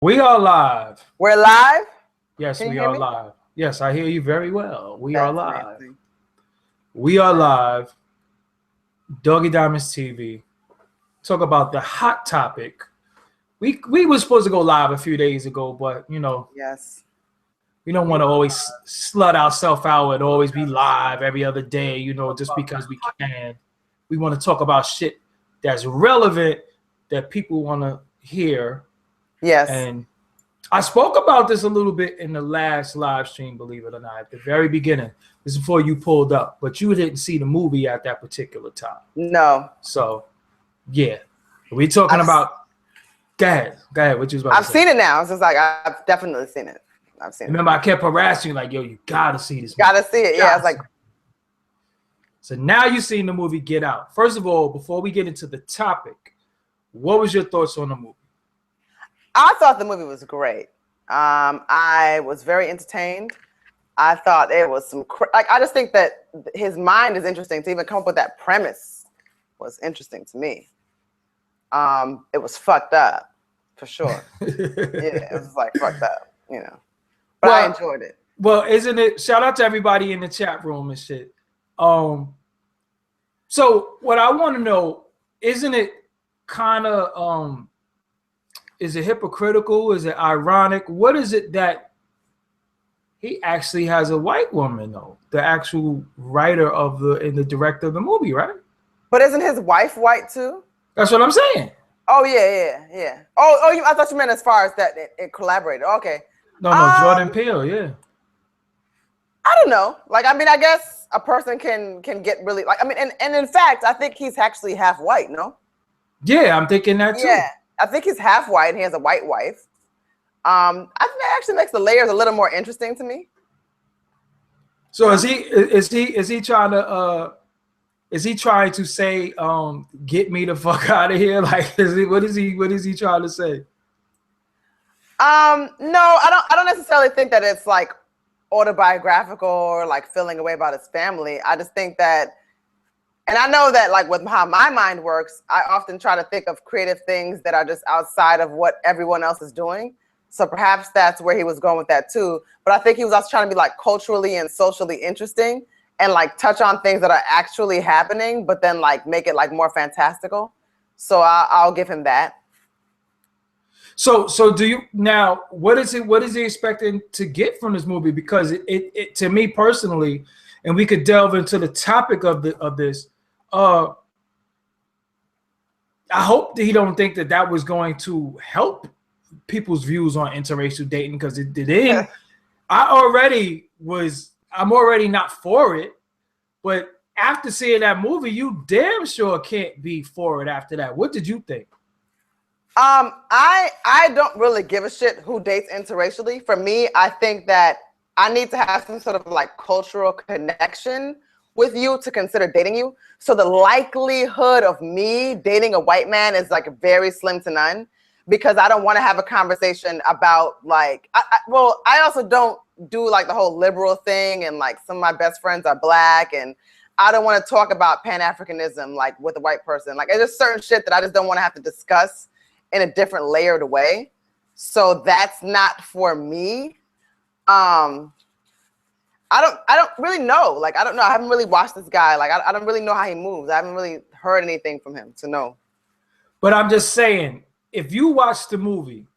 We are live. We're live? Yes, Can you we hear are me? live. Yes, I hear you very well. We are That's live. amazing. We are live. Doggie Diamonds TV. Talk about the hot topic. We were supposed to go live a few days ago, but Yes. we don't want to always slut ourselves out and always be live every other day, just because we can. We want to talk about shit that's relevant that people want to hear. Yes. And I spoke about this a little bit in the last live stream, believe it or not, at the very beginning. This is before you pulled up, but you didn't see the movie at that particular time. No. So, yeah. We're talking about... Go ahead. What you was about to say. I've seen it now. It's just like, I've definitely seen it. I've seen Remember, it. I kept harassing you like, yo, you got to see this movie. Gotta see it. Yeah, it's like... So now you've seen the movie Get Out. First of all, before we get into the topic, what was your thoughts on the movie? I thought the movie was great. I was very entertained. I thought it was some... I just think that his mind is interesting. To even come up with that premise was interesting to me. It was fucked up, for sure. Yeah, it was like fucked up, But I enjoyed it. Well, isn't it? Shout out to everybody in the chat room and shit. So what I want to know, isn't it kind of is it hypocritical? Is it ironic? What is it that he actually has a white woman though? The actual writer of the director of the movie, right? But isn't his wife white too? That's what I'm saying. Oh yeah. Oh, I thought you meant as far as that it collaborated. Okay. No, Jordan Peele, yeah. I don't know. I guess a person can get really and in fact, I think he's actually half white. No. Yeah, I'm thinking that too. Yeah, I think he's half white and he has a white wife. I think that actually makes the layers a little more interesting to me. So is he trying to say get me the fuck out of here? Like what is he trying to say? No, I don't necessarily think that it's like autobiographical or like feeling a way about his family. I just think that, and I know that like with how my mind works, I often try to think of creative things that are just outside of what everyone else is doing. So perhaps that's where he was going with that too. But I think he was also trying to be like culturally and socially interesting and like touch on things that are actually happening, but then like make it like more fantastical. So I'll give him that. So do you now? What is he expecting to get from this movie? Because it to me personally, and we could delve into the topic of this. I hope that he don't think that was going to help people's views on interracial dating, because it didn't. I'm already not for it, but after seeing that movie, you damn sure can't be for it after that. What did you think? I don't really give a shit who dates interracially. For me, I think that I need to have some sort of like cultural connection with you to consider dating you. So the likelihood of me dating a white man is like very slim to none, because I don't want to have a conversation about like, I also don't do like the whole liberal thing, and like some of my best friends are black, and I don't want to talk about Pan-Africanism like with a white person. Like it's just certain shit that I just don't want to have to discuss in a different layered way. So that's not for me. I don't really know. Like, I don't know. I haven't really watched this guy. Like, I don't really know how he moves. I haven't really heard anything from him to know. But I'm just saying, if you watch the movie,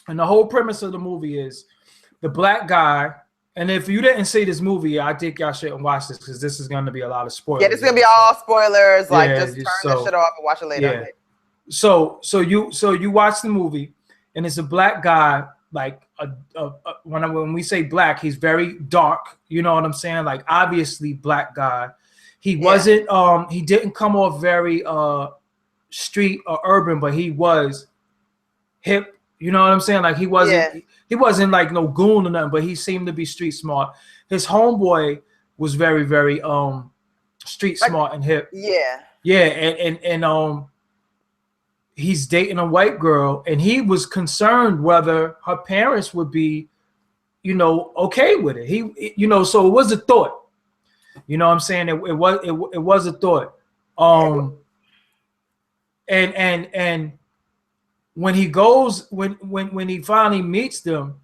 and the whole premise of the movie is the black guy, and if you didn't see this movie, I think y'all shouldn't watch this, because this is going to be a lot of spoilers. Yeah, this is going to be all spoilers. Like, Yeah, just turn this shit off and watch it later. Yeah. So you watch the movie, and it's a black guy, like when we say black, he's very dark. You know what I'm saying? Like obviously black guy. He wasn't he didn't come off very street or urban, but he was hip. You know what I'm saying? Like he wasn't like no goon or nothing, but he seemed to be street smart. His homeboy was very, very street smart and hip. Yeah. Yeah, and he's dating a white girl, and he was concerned whether her parents would be, okay with it. So it was a thought. You know what I'm saying? It was a thought. And when he goes, when he finally meets them,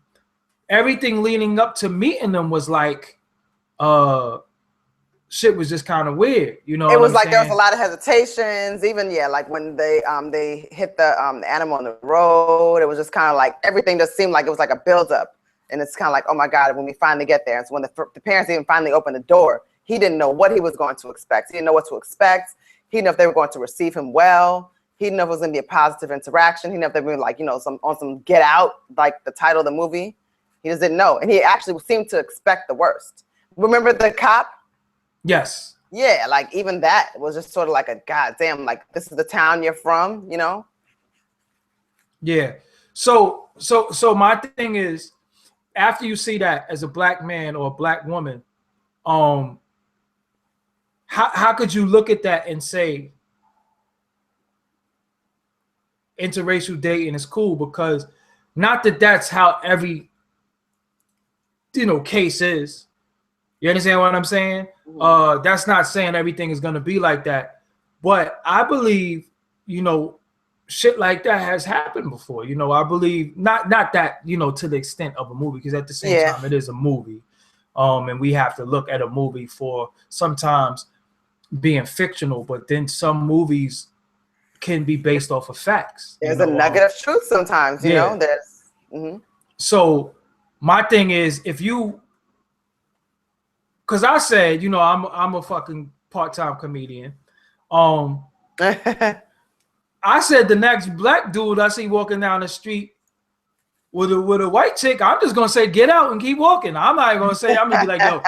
everything leading up to meeting them was like, shit was just kind of weird. You know It what was I'm like there was saying? a lot of hesitations, even like when they hit the animal on the road, it was just kind of like everything just seemed like it was like a buildup, and it's kind of like, oh my God, when we finally get there. And so when the parents even finally opened the door, he didn't know what he was going to expect. He didn't know what to expect. He didn't know if they were going to receive him well. He didn't know if it was going to be a positive interaction. He didn't know if they were like, some Get Out, like the title of the movie. He just didn't know, and he actually seemed to expect the worst. Remember the cop? Yes. Yeah, like even that was just sort of like a goddamn, like this is the town you're from, Yeah. So my thing is, after you see that as a black man or a black woman, how could you look at that and say interracial dating is cool? Because not that that's how every case is. You understand what I'm saying? Mm-hmm. That's not saying everything is going to be like that, but I believe shit like that has happened before. I believe not that to the extent of a movie, because at the same time it is a movie, and we have to look at a movie for sometimes being fictional, but then some movies can be based off of facts. There's a nugget of truth sometimes, Yeah. there's. Mm-hmm. So my thing is, if you, because I said, I'm a fucking part-time comedian. I said the next black dude I see walking down the street with a white chick, I'm just gonna say get out and keep walking. I'm not gonna say, I'm gonna be like, yo,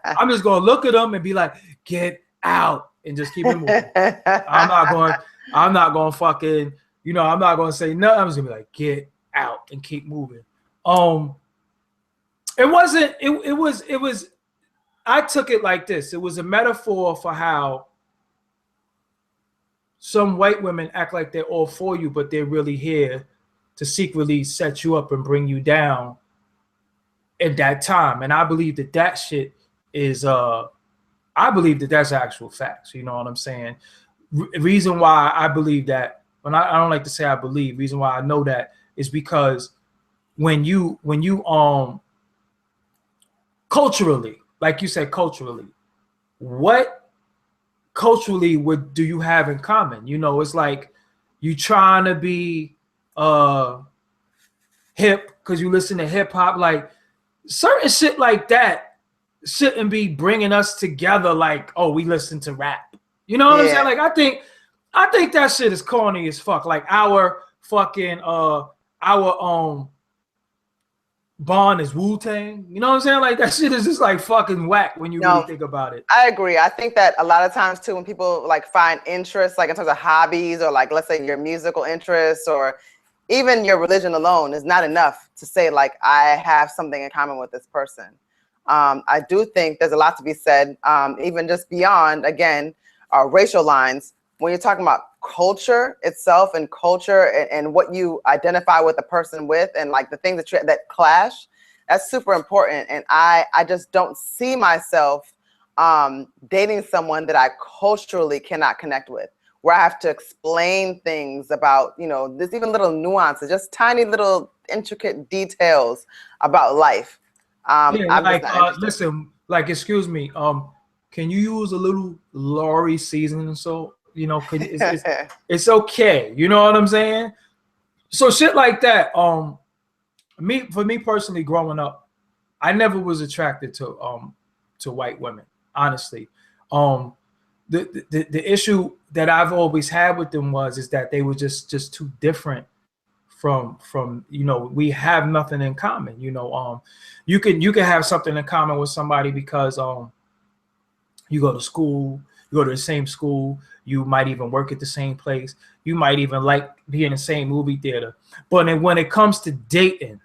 I'm just gonna look at them and be like, get out, and just keep it moving. I'm not gonna fucking, I'm not gonna say nothing. I'm just gonna be like, get out and keep moving. It was I took it like this. It was a metaphor for how some white women act like they're all for you, but they're really here to secretly set you up and bring you down at that time. And I believe that shit is, I believe that that's actual facts. You know what I'm saying? Reason why I believe that, when I don't like to say I believe, reason why I know that is because when you culturally, like you said, culturally, what culturally do you have in common? It's like you trying to be hip because you listen to hip hop. Like certain shit like that shouldn't be bringing us together. Like, oh, we listen to rap. You know what I'm saying? Like I think that shit is corny as fuck. Like our fucking our Bond is Wu-Tang. You know what I'm saying? Like that shit is just like fucking whack when you really think about it. I agree. I think that a lot of times too, when people like find interest, like in terms of hobbies or like, let's say your musical interests or even your religion alone is not enough to say like, I have something in common with this person. I do think there's a lot to be said, even just beyond, again, racial lines. When you're talking about culture itself and culture and what you identify with a person with and like the things that clash, that's super important. And I just don't see myself dating someone that I culturally cannot connect with, where I have to explain things about, there's even little nuances, just tiny little intricate details about life. Listen, like, excuse me, can you use a little Lori seasoning salt? It's okay. You know what I'm saying? So shit like that. For me personally, growing up, I never was attracted to white women. Honestly, the issue that I've always had with them is that they were just too different from we have nothing in common. You can have something in common with somebody because you go to school, you go to the same school, you might even work at the same place, you might even like be in the same movie theater. But when it comes to dating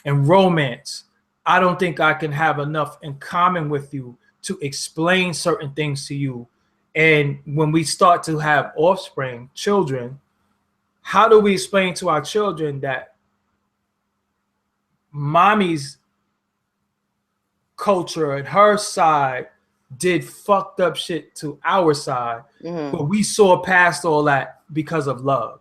and romance, I don't think I can have enough in common with you to explain certain things to you. And when we start to have offspring, children, how do we explain to our children that mommy's culture and her side did fucked up shit to our side, but we saw past all that because of love?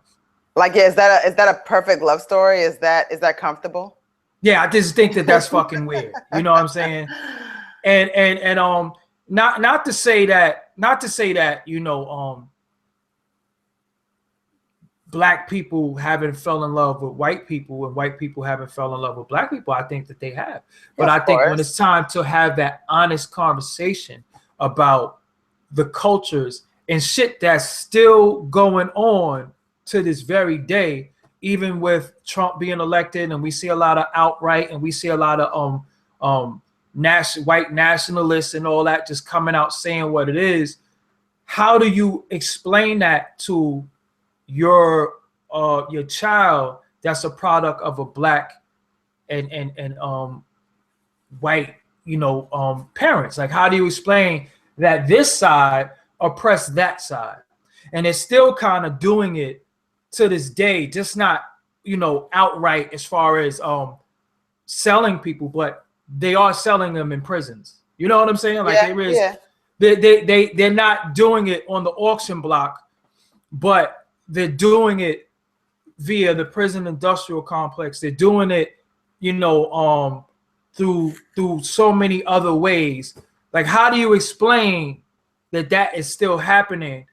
Like, yeah, is that a perfect love story? Is that comfortable? Yeah, I just think that that's fucking weird. You know what I'm saying? And not to say that, you know, black people haven't fell in love with white people and white people haven't fell in love with black people. I think that they have. But Yeah, I of think when course. it's time to have that honest conversation about the cultures and shit that's still going on to this very day, even with Trump being elected, and we see a lot of outright, and we see a lot of white nationalists and all that just coming out saying what it is. How do you explain that to your child that's a product of a black and white, you know, parents? Like, how do you explain that this side oppressed that side? And it's still kind of doing it to this day, just not, you know, outright as far as selling people, but they are selling them in prisons. You know what I'm saying? Like, there is, they're not doing it on the auction block, but they're doing it via the prison industrial complex. They're doing it, you know, through so many other ways. Like, how do you explain that is still happening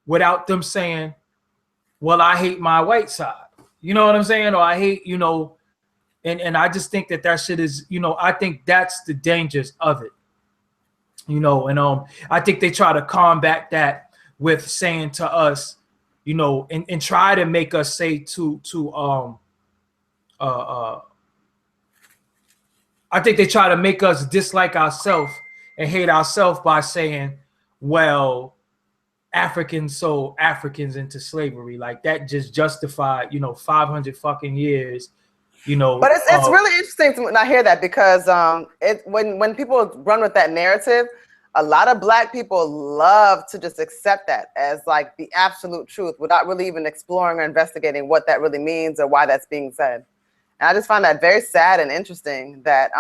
without them saying, well, I hate my white side? You know what I'm saying? Or I hate, you know, and I just think that shit is, you know, I think that's the dangers of it. You know, and I think they try to combat that with saying to us, you know, and try to make us say I think they try to make us dislike ourselves and hate ourselves by saying, well, Africans sold Africans into slavery. Like, that just justified, you know, 500 fucking years, you know. But it's really interesting when I hear that, because when people run with that narrative, a lot of black people love to just accept that as like the absolute truth without really even exploring or investigating what that really means or why that's being said. And I just find that very sad and interesting that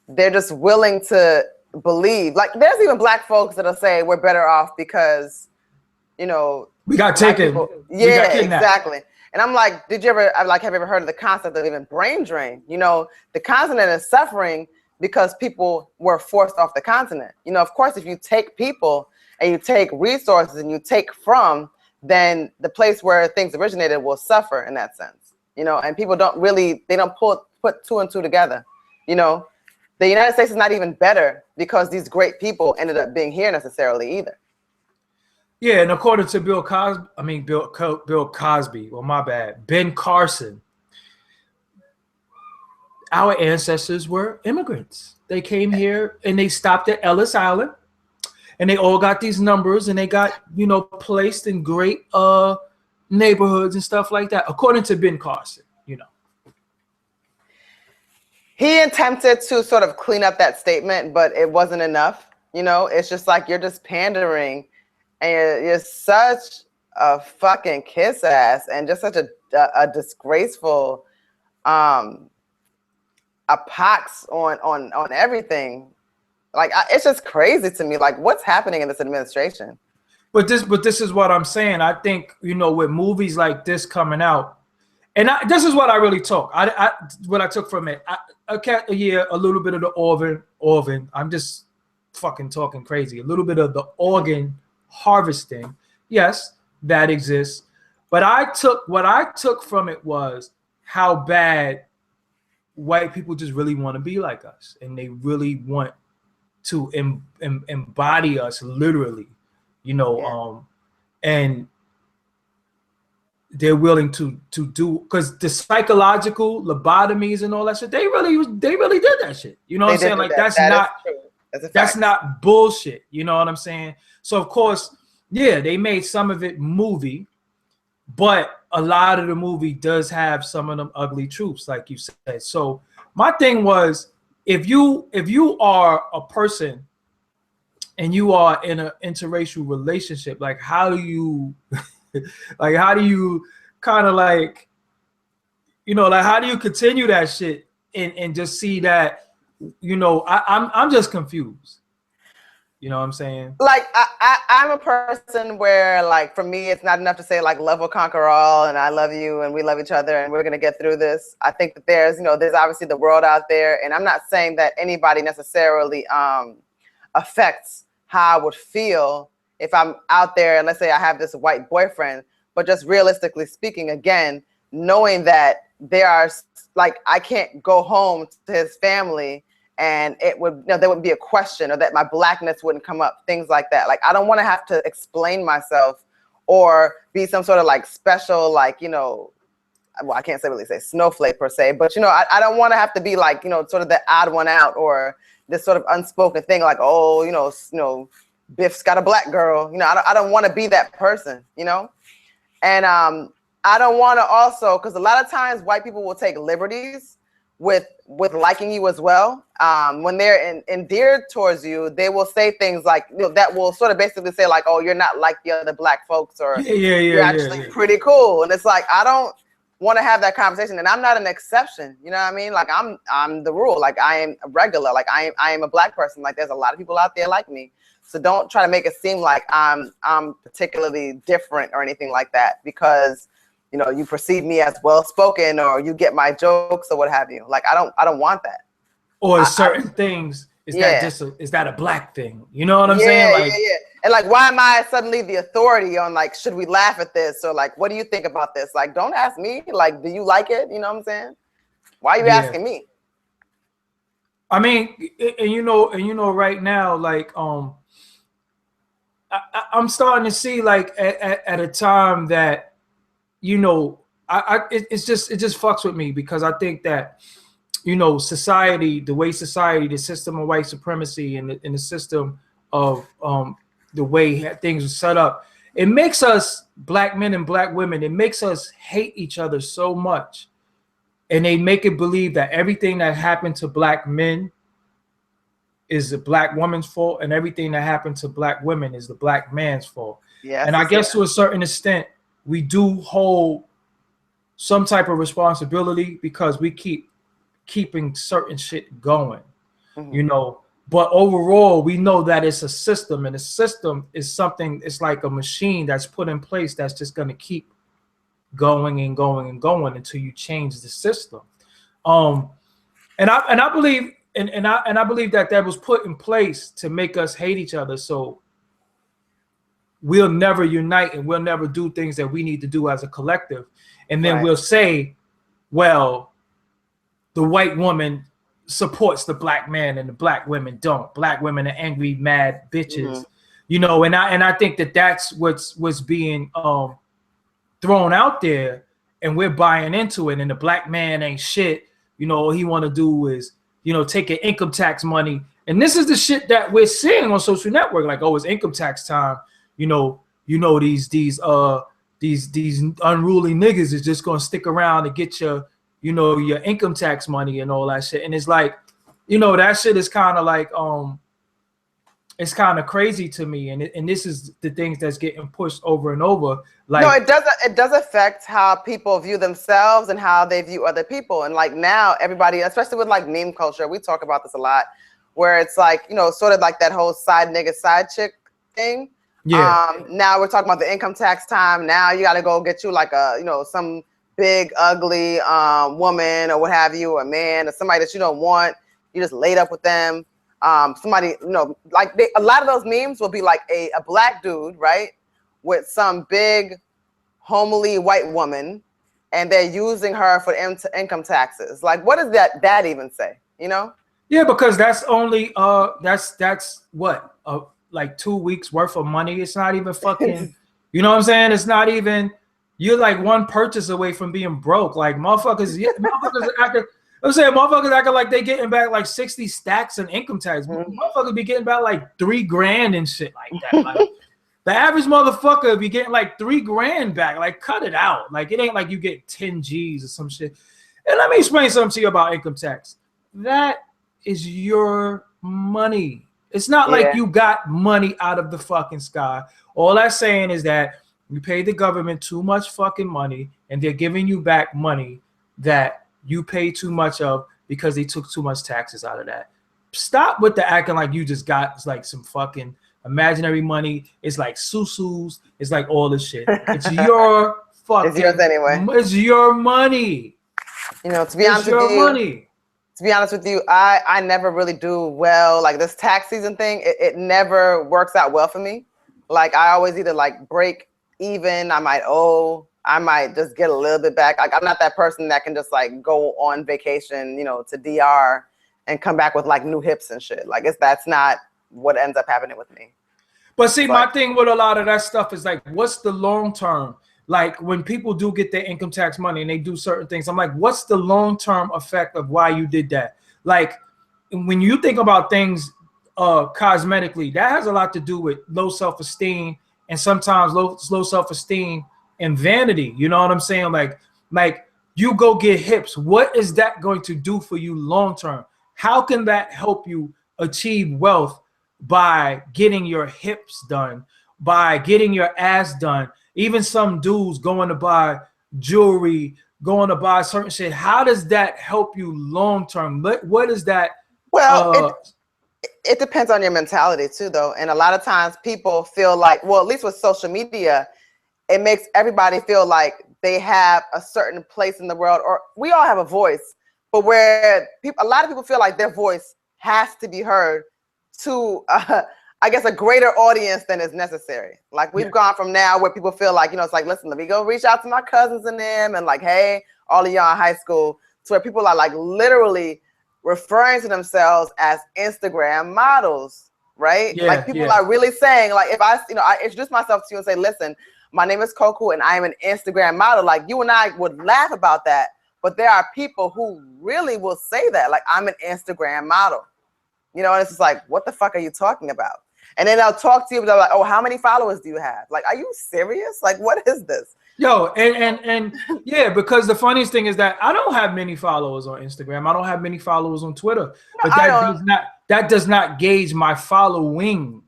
they're just willing to believe. Like, there's even black folks that'll say we're better off because, you know, we got taken. Yeah, exactly. And I'm like, have you ever heard of the concept of even brain drain? You know, the continent is suffering because people were forced off the continent. You know, of course, if you take people and you take resources and you take from, then the place where things originated will suffer in that sense. You know, and people don't put two and two together. You know, the United States is not even better because these great people ended up being here necessarily either. Yeah, and according to Bill Cosby, well, my bad, Ben Carson, our ancestors were immigrants. They came here and they stopped at Ellis Island, and they all got these numbers, and they got, you know, placed in great neighborhoods and stuff like that, according to Ben Carson. You know, he attempted to sort of clean up that statement, but it wasn't enough. You know, it's just like, you're just pandering, and you're such a fucking kiss ass and just such a disgraceful a pox on everything. Like, it's just crazy to me. Like, what's happening in this administration? But this is what I'm saying. I think, you know, with movies like this coming out, and this is what I really took. What I took from it. A little bit of the Orvin. I'm just fucking talking crazy. A little bit of the organ harvesting. Yes, that exists. But what I took from it was how bad white people just really want to be like us, and they really want to embody us literally, you know, and they're willing to do, because the psychological lobotomies and all that shit, they really did that shit. You know what I'm saying? Like, that's not bullshit. You know what I'm saying? So of course, yeah, they made some of it movie, but a lot of the movie does have some of them ugly truths, like you said. So my thing was, if you are a person and you are in an interracial relationship, like, how do you kind of, like, you know, like, how do you continue that shit and just see that, you know, I'm just confused. You know what I'm saying? Like I'm a person where, like, for me, it's not enough to say like love will conquer all and I love you and we love each other and we're gonna get through this. I think that there's, there's obviously the world out there, and I'm not saying that anybody necessarily affects how I would feel if I'm out there and let's say I have this white boyfriend, but just realistically speaking, again, knowing that there are, like, I can't go home to his family and it would, there wouldn't be a question, or that my blackness wouldn't come up, things like that. Like, I don't want to have to explain myself or be some sort of like special, like, well, I can't really say snowflake per se, but I don't want to have to be like, sort of the odd one out, or this sort of unspoken thing like, oh, Biff's got a black girl. I don't want to be that person, and I don't want to also, because a lot of times white people will take liberties with liking you as well. When they're endeared towards you, they will say things like, that will sort of basically say like, oh, you're not like the other black folks, or you're actually pretty cool. And it's like, I don't want to have that conversation, and I'm not an exception. You know what I mean? Like, I'm the rule. Like, I am a regular. Like, I am a black person. Like, there's a lot of people out there like me. So don't try to make it seem like I'm particularly different or anything like that, because you perceive me as well-spoken, or you get my jokes or what have you. Like, I don't want that. Or certain things, is that a black thing? You know what I'm saying? Like, yeah. And like, why am I suddenly the authority on like, should we laugh at this? Or like, what do you think about this? Like, don't ask me. Like, do you like it? You know what I'm saying? Why are you asking me? I mean, right now, like, I'm starting to see, like, at a time that, it just fucks with me, because I think that, society, the system of white supremacy, and the system of the way things are set up, it makes us black men and black women, it makes us hate each other so much, and they make it believe that everything that happened to black men is the black woman's fault, and everything that happened to black women is the black man's fault. And I guess to a certain extent, we do hold some type of responsibility, because we keeping certain shit going, but overall we know that it's a system, and a system is something, it's like a machine that's put in place that's just going to keep going and going and going until you change the system. And I believe I believe that was put in place to make us hate each other, so we'll never unite and we'll never do things that we need to do as a collective. And then we'll say, well, the white woman supports the black man and the black women don't. Black women are angry, mad bitches, and I think that that's what's being thrown out there, and we're buying into it. And the black man ain't shit. All he want to do is, take your income tax money. And this is the shit that we're seeing on social network. Like, oh, it's income tax time. These unruly niggas is just gonna stick around and get your income tax money and all that shit. And it's like, that shit is kind of like, it's kind of crazy to me. And this is the things that's getting pushed over and over. Like, no, it does affect how people view themselves and how they view other people. And like, now everybody, especially with like meme culture, we talk about this a lot, where it's like, sort of like that whole side nigga, side chick thing. Yeah. Now we're talking about the income tax time. Now you got to go get you like a, some big ugly woman or what have you, or man, or somebody that you don't want. You just laid up with them. Somebody, like a lot of those memes will be like a black dude, right, with some big homely white woman, and they're using her for income taxes. Like, what does that even say? Yeah, because that's only that's what like 2 weeks worth of money. It's not even fucking, you know what I'm saying? It's not even, you're like one purchase away from being broke. Like, motherfuckers acting like they getting back like 60 stacks in income tax. Motherfuckers be getting back like $3,000 and shit like that. Like, the average motherfucker be getting like $3,000 back. Like, cut it out. Like, it ain't like you get 10 G's or some shit. And let me explain something to you about income tax. That is your money. It's not like you got money out of the fucking sky. All that's saying is that you pay the government too much fucking money, and they're giving you back money that you pay too much of because they took too much taxes out of that. stop with the acting like you just got like some fucking imaginary money. It's like susus. It's like all this shit. It's your fucking. It's yours anyway. It's your money. You know, to be honest with you. Money. To be honest with you, I never really do well. Like this tax season thing, it never works out well for me. Like I always either like break even, I might just get a little bit back. Like I'm not that person that can just like go on vacation, you know, to DR and come back with like new hips and shit. Like that's not what ends up happening with me. But see, my thing with a lot of that stuff is like, what's the long term? Like when people do get their income tax money and they do certain things, I'm like, what's the long-term effect of why you did that? Like when you think about things cosmetically, that has a lot to do with low self-esteem and sometimes low self-esteem and vanity. You know what I'm saying? Like you go get hips. What is that going to do for you long-term? How can that help you achieve wealth by getting your hips done, by getting your ass done? Even some dudes going to buy jewelry, going to buy certain shit. How does that help you long term? What is that? Well, it depends on your mentality too, though. And a lot of times people feel like, well, at least with social media, it makes everybody feel like they have a certain place in the world, or we all have a voice, but where a lot of people feel like their voice has to be heard to I guess a greater audience than is necessary. Like we've gone from now where people feel like, you know, it's like, listen, let me go reach out to my cousins and them and like, hey, all of y'all in high school, to where people are like literally referring to themselves as Instagram models, right? Yeah, like people are really saying, like, if I introduce myself to you and say, listen, my name is Coco and I am an Instagram model, like you and I would laugh about that. But there are people who really will say that, like, I'm an Instagram model. You know, and it's just like, what the fuck are you talking about? And then they'll talk to you, they're like, oh, how many followers do you have? Like, are you serious? Like, what is this? Yo, and yeah, because the funniest thing is that I don't have many followers on Instagram. I don't have many followers on Twitter. But that does not gauge my following.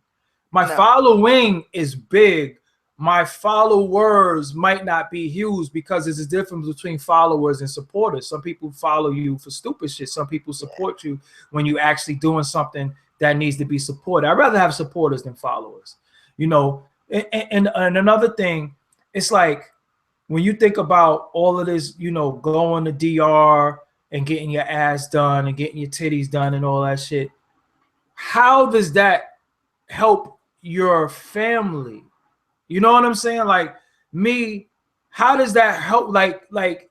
My following is big. My followers might not be huge because there's a difference between followers and supporters. Some people follow you for stupid shit. Some people support you when you actually doing something that needs to be supported. I'd rather have supporters than followers, you know. And another thing, it's like when you think about all of this, you know, going to DR and getting your ass done and getting your titties done and all that shit, how does that help your family? You know what I'm saying? Like me, how does that help? Like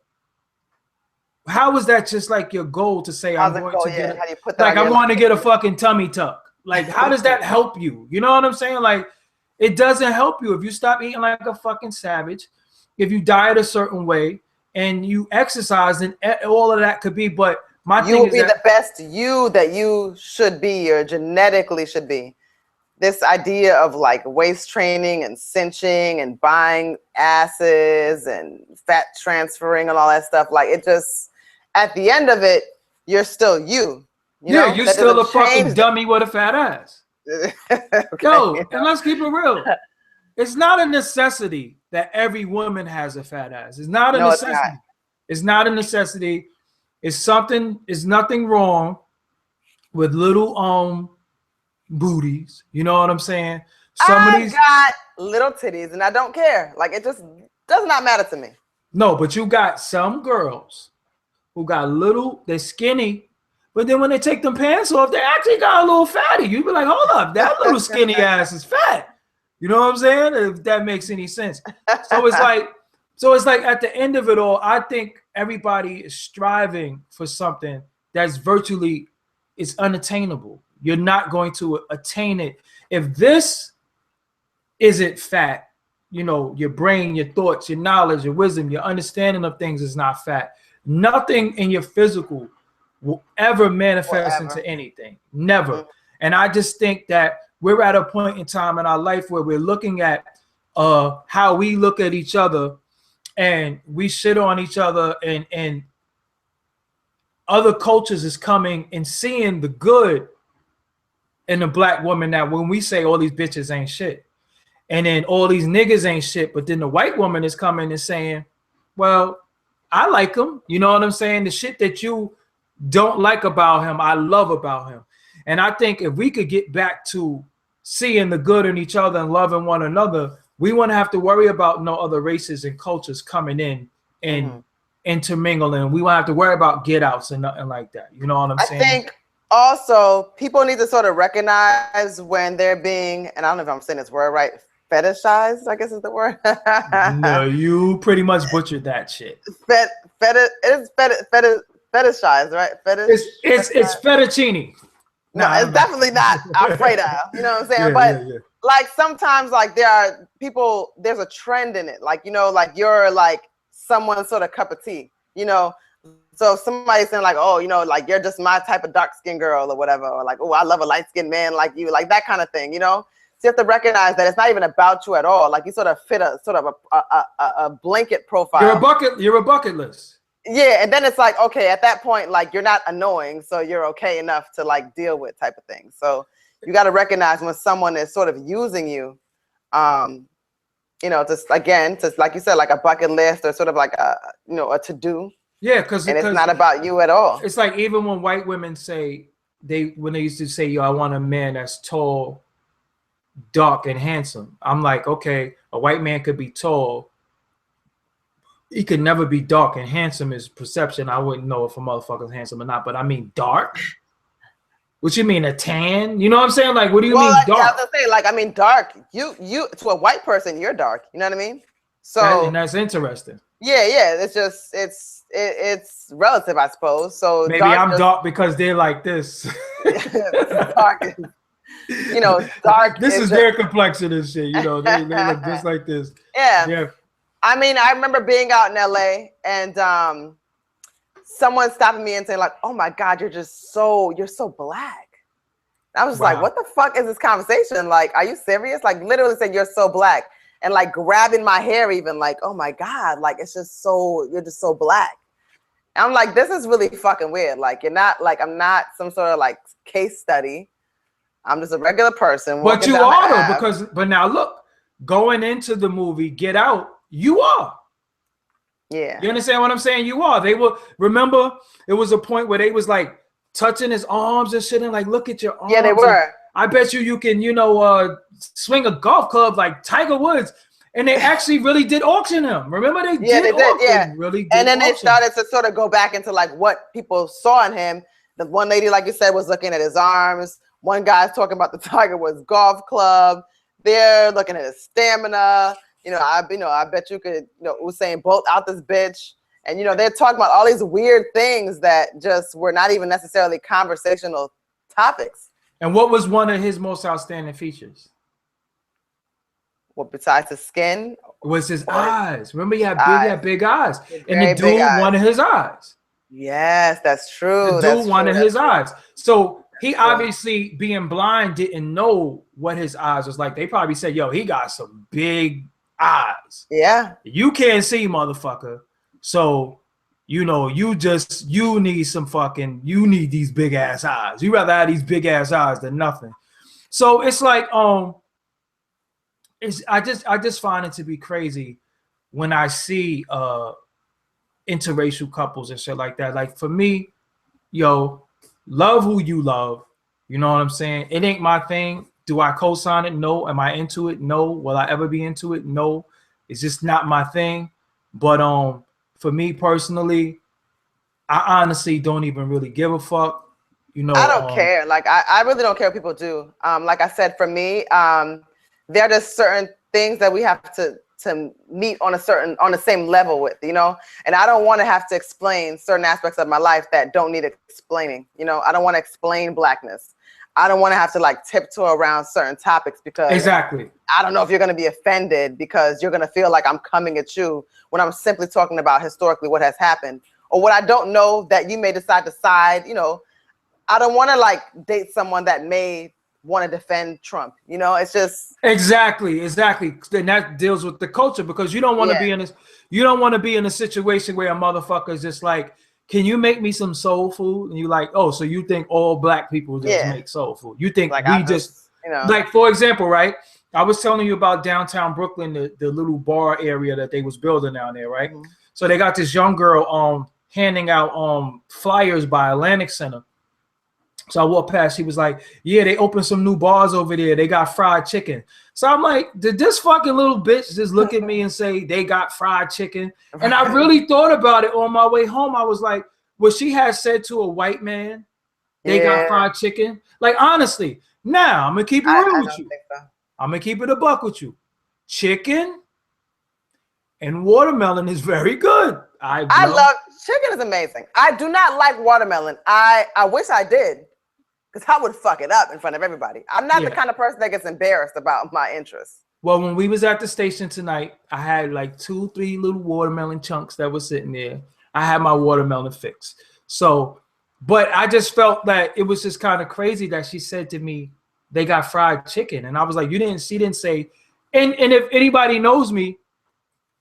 how is that just like your goal to say I'm going to get I'm going to get a fucking tummy tuck? Like how does that help you? You know what I'm saying? Like it doesn't help you if you stop eating like a fucking savage, if you diet a certain way and you exercise, and all of that could be. But my thing is, you will be the best you that you should be or genetically should be. This idea of like waist training and cinching and buying asses and fat transferring and all that stuff, like it just, at the end of it, you're still you. You know? You're still a fucking dummy with a fat ass. Okay. Yo, and let's keep it real. It's not a necessity that every woman has a fat ass. It's not a necessity. It's not a necessity. It's nothing wrong with little booties. You know what I'm saying? I got little titties and I don't care. Like it just does not matter to me. No, but you got some girls who got little, they're skinny, but then when they take them pants off, they actually got a little fatty. You be like, hold up, that little skinny ass is fat. You know what I'm saying? If that makes any sense. So it's like at the end of it all, I think everybody is striving for something that's virtually, it's unattainable. You're not going to attain it. If this isn't fat, you know, your brain, your thoughts, your knowledge, your wisdom, your understanding of things is not fat. Nothing in your physical will ever manifest into anything. Never. Mm-hmm. And I just think that we're at a point in time in our life where we're looking at how we look at each other, and we shit on each other, and other cultures is coming and seeing the good in the black woman. That when we say all these bitches ain't shit, and then all these niggas ain't shit, but then the white woman is coming and saying, well, I like him. You know what I'm saying? The shit that you don't like about him, I love about him. And I think if we could get back to seeing the good in each other and loving one another, we wouldn't have to worry about no other races and cultures coming in and intermingling. We won't have to worry about get outs and nothing like that. You know what I'm saying? I think also people need to sort of recognize when they're being, and I don't know if I'm saying this word right, fetishized, I guess is the word. No, you pretty much butchered that shit. Fetishized, right? It's fettuccine. No, it's definitely not Alfredo. You know what I'm saying? But like sometimes like there are people, there's a trend in it. Like, you know, like you're like someone's sort of cup of tea, you know? So if somebody's saying like, oh, you know, like you're just my type of dark skinned girl or whatever, or like, oh, I love a light skinned man like you, like that kind of thing, you know? So you have to recognize that it's not even about you at all. Like you sort of fit a sort of a blanket profile. You're a bucket list. Yeah, and then it's like, okay, at that point, like you're not annoying, so you're okay enough to like deal with type of thing. So you got to recognize when someone is sort of using you, you know, just again, just like you said, like a bucket list or sort of like a, you know, a to-do. Yeah, because it's not about you at all. It's like even when white women say when they used to say, yo, I want a man that's tall, dark, and handsome. I'm like, okay, a white man could be tall. He could never be dark, and handsome is perception. I wouldn't know if a motherfucker's handsome or not, but I mean dark. What you mean, a tan? You know what I'm saying? Like, what do you mean like, dark? I have to say, like, I mean, dark. You to a white person, you're dark. You know what I mean? So and that's interesting. Yeah. It's just it's relative, I suppose. So maybe I'm dark because they're like this. Dark. You know, dark. This is their complexion and shit. You know, they look just like this. Yeah. I mean, I remember being out in LA and someone stopping me and saying like, "Oh my God, you're so black." And I was like, "What the fuck is this conversation? Like, are you serious?" Like, literally saying you're so black and like grabbing my hair, even like, "Oh my God, like it's just you're just so black." And I'm like, this is really fucking weird. Like, you're not like I'm not some sort of like case study. I'm just a regular person. But you are though, but now look, going into the movie Get Out. You are. Yeah. You understand what I'm saying? You are. They were, remember, it was a point where they was like touching his arms and shit and like, look at your arms. Yeah, they were. I bet you can, you know, swing a golf club like Tiger Woods. And they actually really did auction him. Remember they did. Yeah. Really did. And then they started to sort of go back into like what people saw in him. The one lady, like you said, was looking at his arms. One guy's talking about the Tiger Woods golf club. They're looking at his stamina. I bet you could, Usain Bolt out this bitch. And, they're talking about all these weird things that just were not even necessarily conversational topics. And what was one of his most outstanding features? Well, besides the skin? It was his eyes. Remember, he had big eyes. And the dude wanted his eyes. Yes, that's true. The dude wanted his eyes. So he obviously, being blind, didn't know what his eyes was like. They probably said, yo, he got some big eyes. Yeah. You can't see, motherfucker. So, you need these big ass eyes. You rather have these big ass eyes than nothing. So it's like, I just find it to be crazy when I see interracial couples and shit like that. Like for me, love who you love. You know what I'm saying? It ain't my thing. Do I co-sign it? No. Am I into it? No. Will I ever be into it? No. It's just not my thing. But for me personally, I honestly don't even really give a fuck. I don't care. Like I really don't care what people do. Like I said, for me, there are just certain things that we have to meet on the same level with, and I don't want to have to explain certain aspects of my life that don't need explaining. I don't want to explain blackness. I don't want to have to like tiptoe around certain topics because exactly. I don't know if you're going to be offended because you're going to feel like I'm coming at you when I'm simply talking about historically what has happened or what I don't know that you may decide to side. I don't want to like date someone that may want to defend Trump. It's just exactly. And that deals with the culture because you don't want to be in this. You don't want to be in a situation where a motherfucker is just like, can you make me some soul food? And you like, oh, so you think all black people just make soul food? You think like like, for example, right? I was telling you about downtown Brooklyn, the little bar area that they was building down there, right? Mm-hmm. So they got this young girl handing out flyers by Atlantic Center. So I walked past. He was like, yeah, they opened some new bars over there. They got fried chicken. So I'm like, did this fucking little bitch just look at me and say they got fried chicken? And I really thought about it on my way home. I was like, what she had said to a white man, they got fried chicken. Like, honestly, now I'm going to keep it real with you. So. I'm going to keep it a buck with you. Chicken and watermelon is very good. I love chicken is amazing. I do not like watermelon. I wish I did. Because I would fuck it up in front of everybody. I'm not the kind of person that gets embarrassed about my interests. Well, when we was at the station tonight, I had like 2-3 little watermelon chunks that were sitting there. I had my watermelon fix. So, but I just felt that it was just kind of crazy that she said to me, they got fried chicken. And I was like, she didn't say, and if anybody knows me,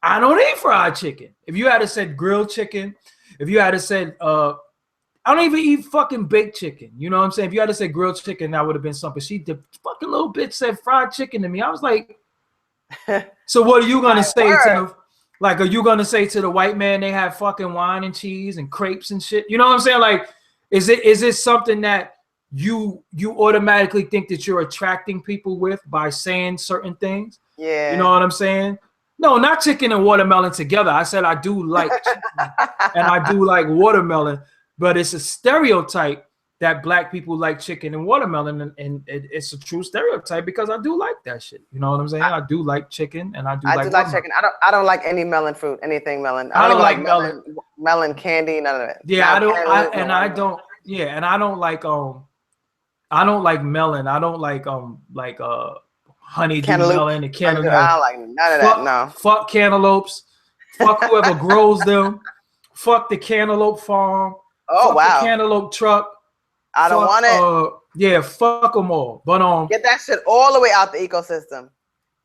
I don't eat fried chicken. If you had said grilled chicken, if you had said, I don't even eat fucking baked chicken. You know what I'm saying? If you had to say grilled chicken, that would have been something. The fucking little bitch said fried chicken to me. I was like, so what are you going to say to are you going to say to the white man they have fucking wine and cheese and crepes and shit? You know what I'm saying? Like, is it something that you automatically think that you're attracting people with by saying certain things? Yeah. You know what I'm saying? No, not chicken and watermelon together. I said I do like chicken and I do like watermelon. But it's a stereotype that black people like chicken and watermelon, and it's a true stereotype because I do like that shit. You know what I'm saying? I do like chicken, and I do like chicken. I don't like any melon fruit, anything melon. I don't like melon candy, none of it. Yeah, I don't like I don't like melon. I don't like honeydew melon and cantaloupe. I don't like none of that. No. Fuck cantaloupes. Fuck whoever grows them. Fuck the cantaloupe farm. Oh, fuck wow. The cantaloupe truck. I don't want it. Yeah, fuck them all. But get that shit all the way out the ecosystem.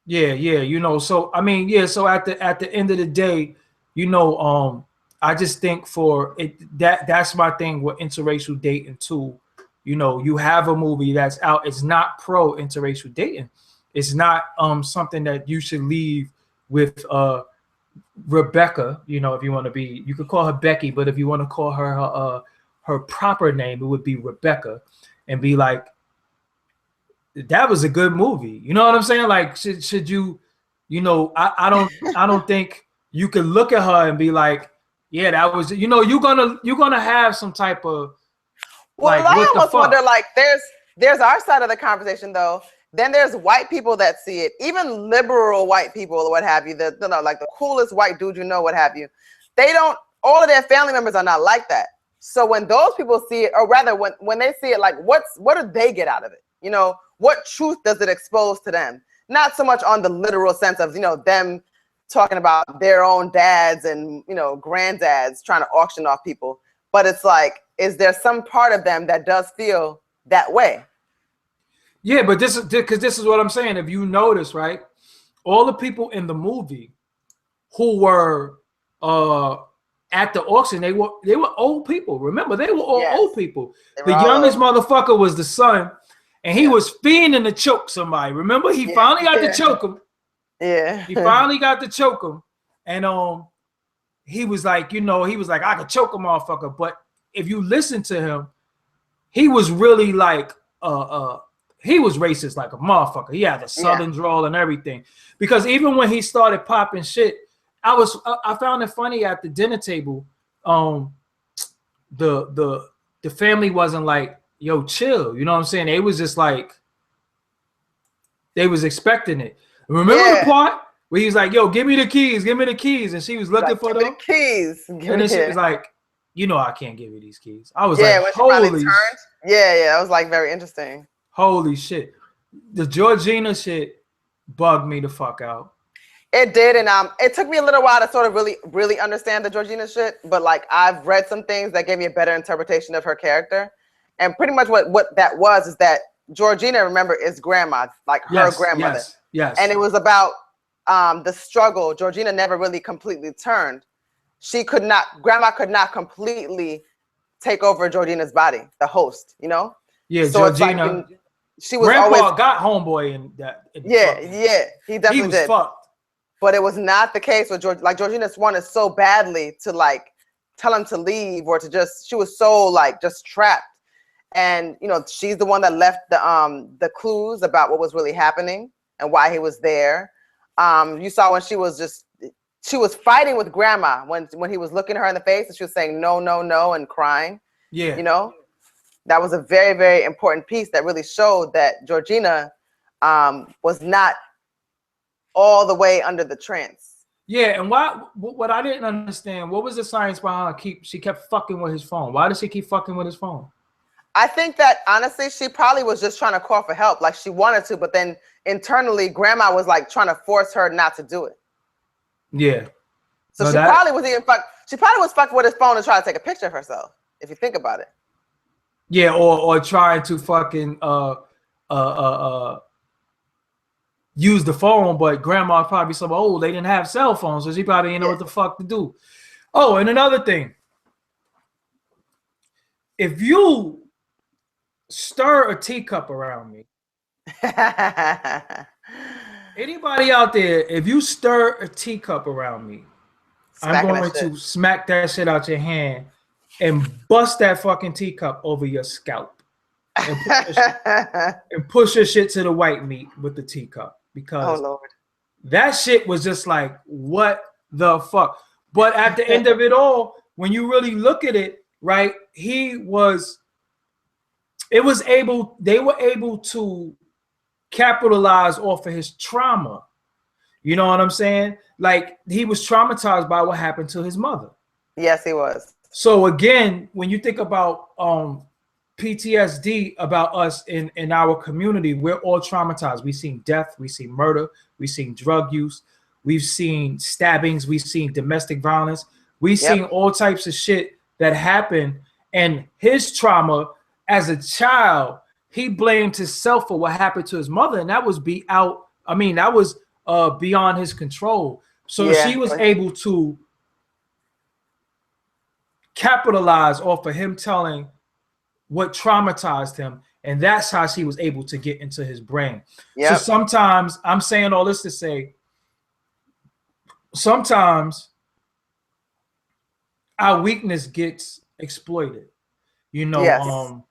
Yeah, you know. So I mean, yeah. So at the end of the day, you know, I just think for it that's my thing with interracial dating too. You know, you have a movie that's out. It's not pro interracial dating. It's not something that you should leave with Rebecca, you know, if you want to be, you could call her Becky, but if you want to call her her proper name, it would be Rebecca, and be like, that was a good movie. You know what I'm saying? Like, should you, you know, I don't think you could look at her and be like, yeah, that was, you know, you're gonna have some type of. Well, I almost wonder, like, there's our side of the conversation though. Then there's white people that see it, even liberal white people or what have you, like the coolest white dude you know, what have you. They don't, all of their family members are not like that. So when those people see it, or rather when they see it, like what do they get out of it? You know, what truth does it expose to them? Not so much on the literal sense of, you know, them talking about their own dads and, you know, granddads trying to auction off people. But it's like, is there some part of them that does feel that way? Yeah, but this is what I'm saying. If you notice, right, all the people in the movie who were at the auction, they were old people. Remember, they were all old people. The youngest motherfucker was the son, and he was fiending to choke somebody. Remember, he finally got to choke him. Yeah, he finally got to choke him, and he was like, you know, I could choke a motherfucker. But if you listen to him, he was really like he was racist like a motherfucker. He had the southern drawl and everything. Because even when he started popping shit, I found it funny at the dinner table. The family wasn't like, yo, chill. You know what I'm saying? They was just like, they was expecting it. Remember the part where he was like, yo, give me the keys, and she was looking for them? The keys. And then she was like, you know I can't give you these keys. I was like, when holy. Yeah, that was like very interesting. Holy shit. The Georgina shit bugged me the fuck out. It did, and it took me a little while to sort of really understand the Georgina shit, but like I've read some things that gave me a better interpretation of her character. And pretty much what that was is that Georgina, remember, is grandma, like her grandmother. Yes. And it was about the struggle. Georgina never really completely turned. Grandma could not completely take over Georgina's body, the host, you know? Yeah, so Georgina. It's like she was Grandpa always got homeboy in that. He definitely did. Fucked. But it was not the case with George. Like Georgina wanted so badly to like tell him to leave or to just. She was so like just trapped, And you know, she's the one that left the clues about what was really happening and why he was there. You saw when she was fighting with grandma when he was looking her in the face and she was saying no, no, no and crying. Yeah. You know, that was a very, very important piece that really showed that Georgina was not all the way under the trance. Yeah, and what I didn't understand, what was the science behind she kept fucking with his phone? Why does she keep fucking with his phone? I think that honestly, she probably was just trying to call for help, like she wanted to, but then internally, grandma was like trying to force her not to do it. Yeah. So she probably was fucking with his phone and trying to take a picture of herself, if you think about it. Yeah, or trying to fucking use the phone, but grandma probably so old they didn't have cell phones, so she probably didn't know what the fuck to do. Oh, and another thing, if you stir a teacup around me, anybody out there, if you stir a teacup around me, I'm going to smack that shit out your hand and bust that fucking teacup over your scalp and push your shit to the white meat with the teacup, because that shit was just like, what the fuck? But at the end of it all, when you really look at it, right, they were able to capitalize off of his trauma. You know what I'm saying? Like, he was traumatized by what happened to his mother. Yes, he was. So again, when you think about PTSD about us in our community, we're all traumatized. We've seen death, we've seen murder, we've seen drug use, we've seen stabbings, we've seen domestic violence, we've seen all types of shit that happened. And his trauma as a child, he blamed himself for what happened to his mother, and that was beyond his control. So she was able to capitalize off of him telling what traumatized him, and that's how she was able to get into his brain. So sometimes, I'm saying all this to say, sometimes our weakness gets exploited. You know,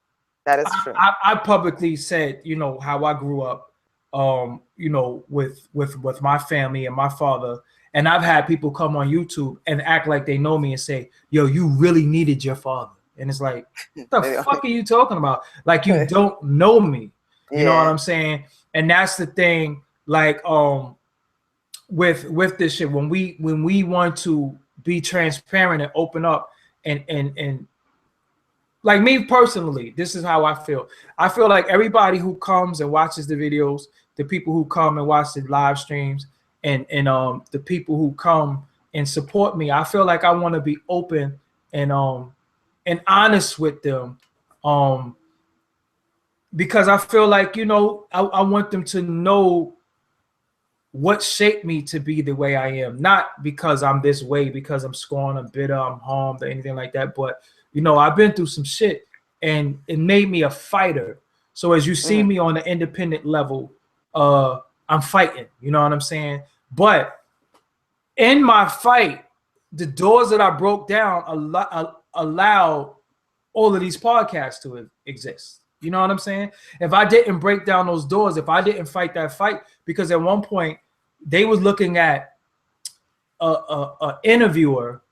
that is true. I publicly said, you know, how I grew up, you know, with my family and my father. And I've had people come on YouTube and act like they know me and say, yo, you really needed your father. And it's like, what the fuck are you talking about? Like, you don't know me. You know what I'm saying? And that's the thing, like, with this shit, when we want to be transparent and open up and like, me personally, this is how I feel. I feel like everybody who comes and watches the videos, the people who come and watch the live streams, and the people who come and support me, I feel like I want to be open and honest with them, because I feel like, you know, I want them to know what shaped me to be the way I am, not because I'm this way, because I'm scorned, I'm bitter, I'm harmed, or anything like that, but you know, I've been through some shit and it made me a fighter. So as you see me on the independent level, I'm fighting, you know what I'm saying? But in my fight, the doors that I broke down allowed all of these podcasts to exist. You know what I'm saying? If I didn't break down those doors, if I didn't fight that fight, because at one point they was looking at a interviewer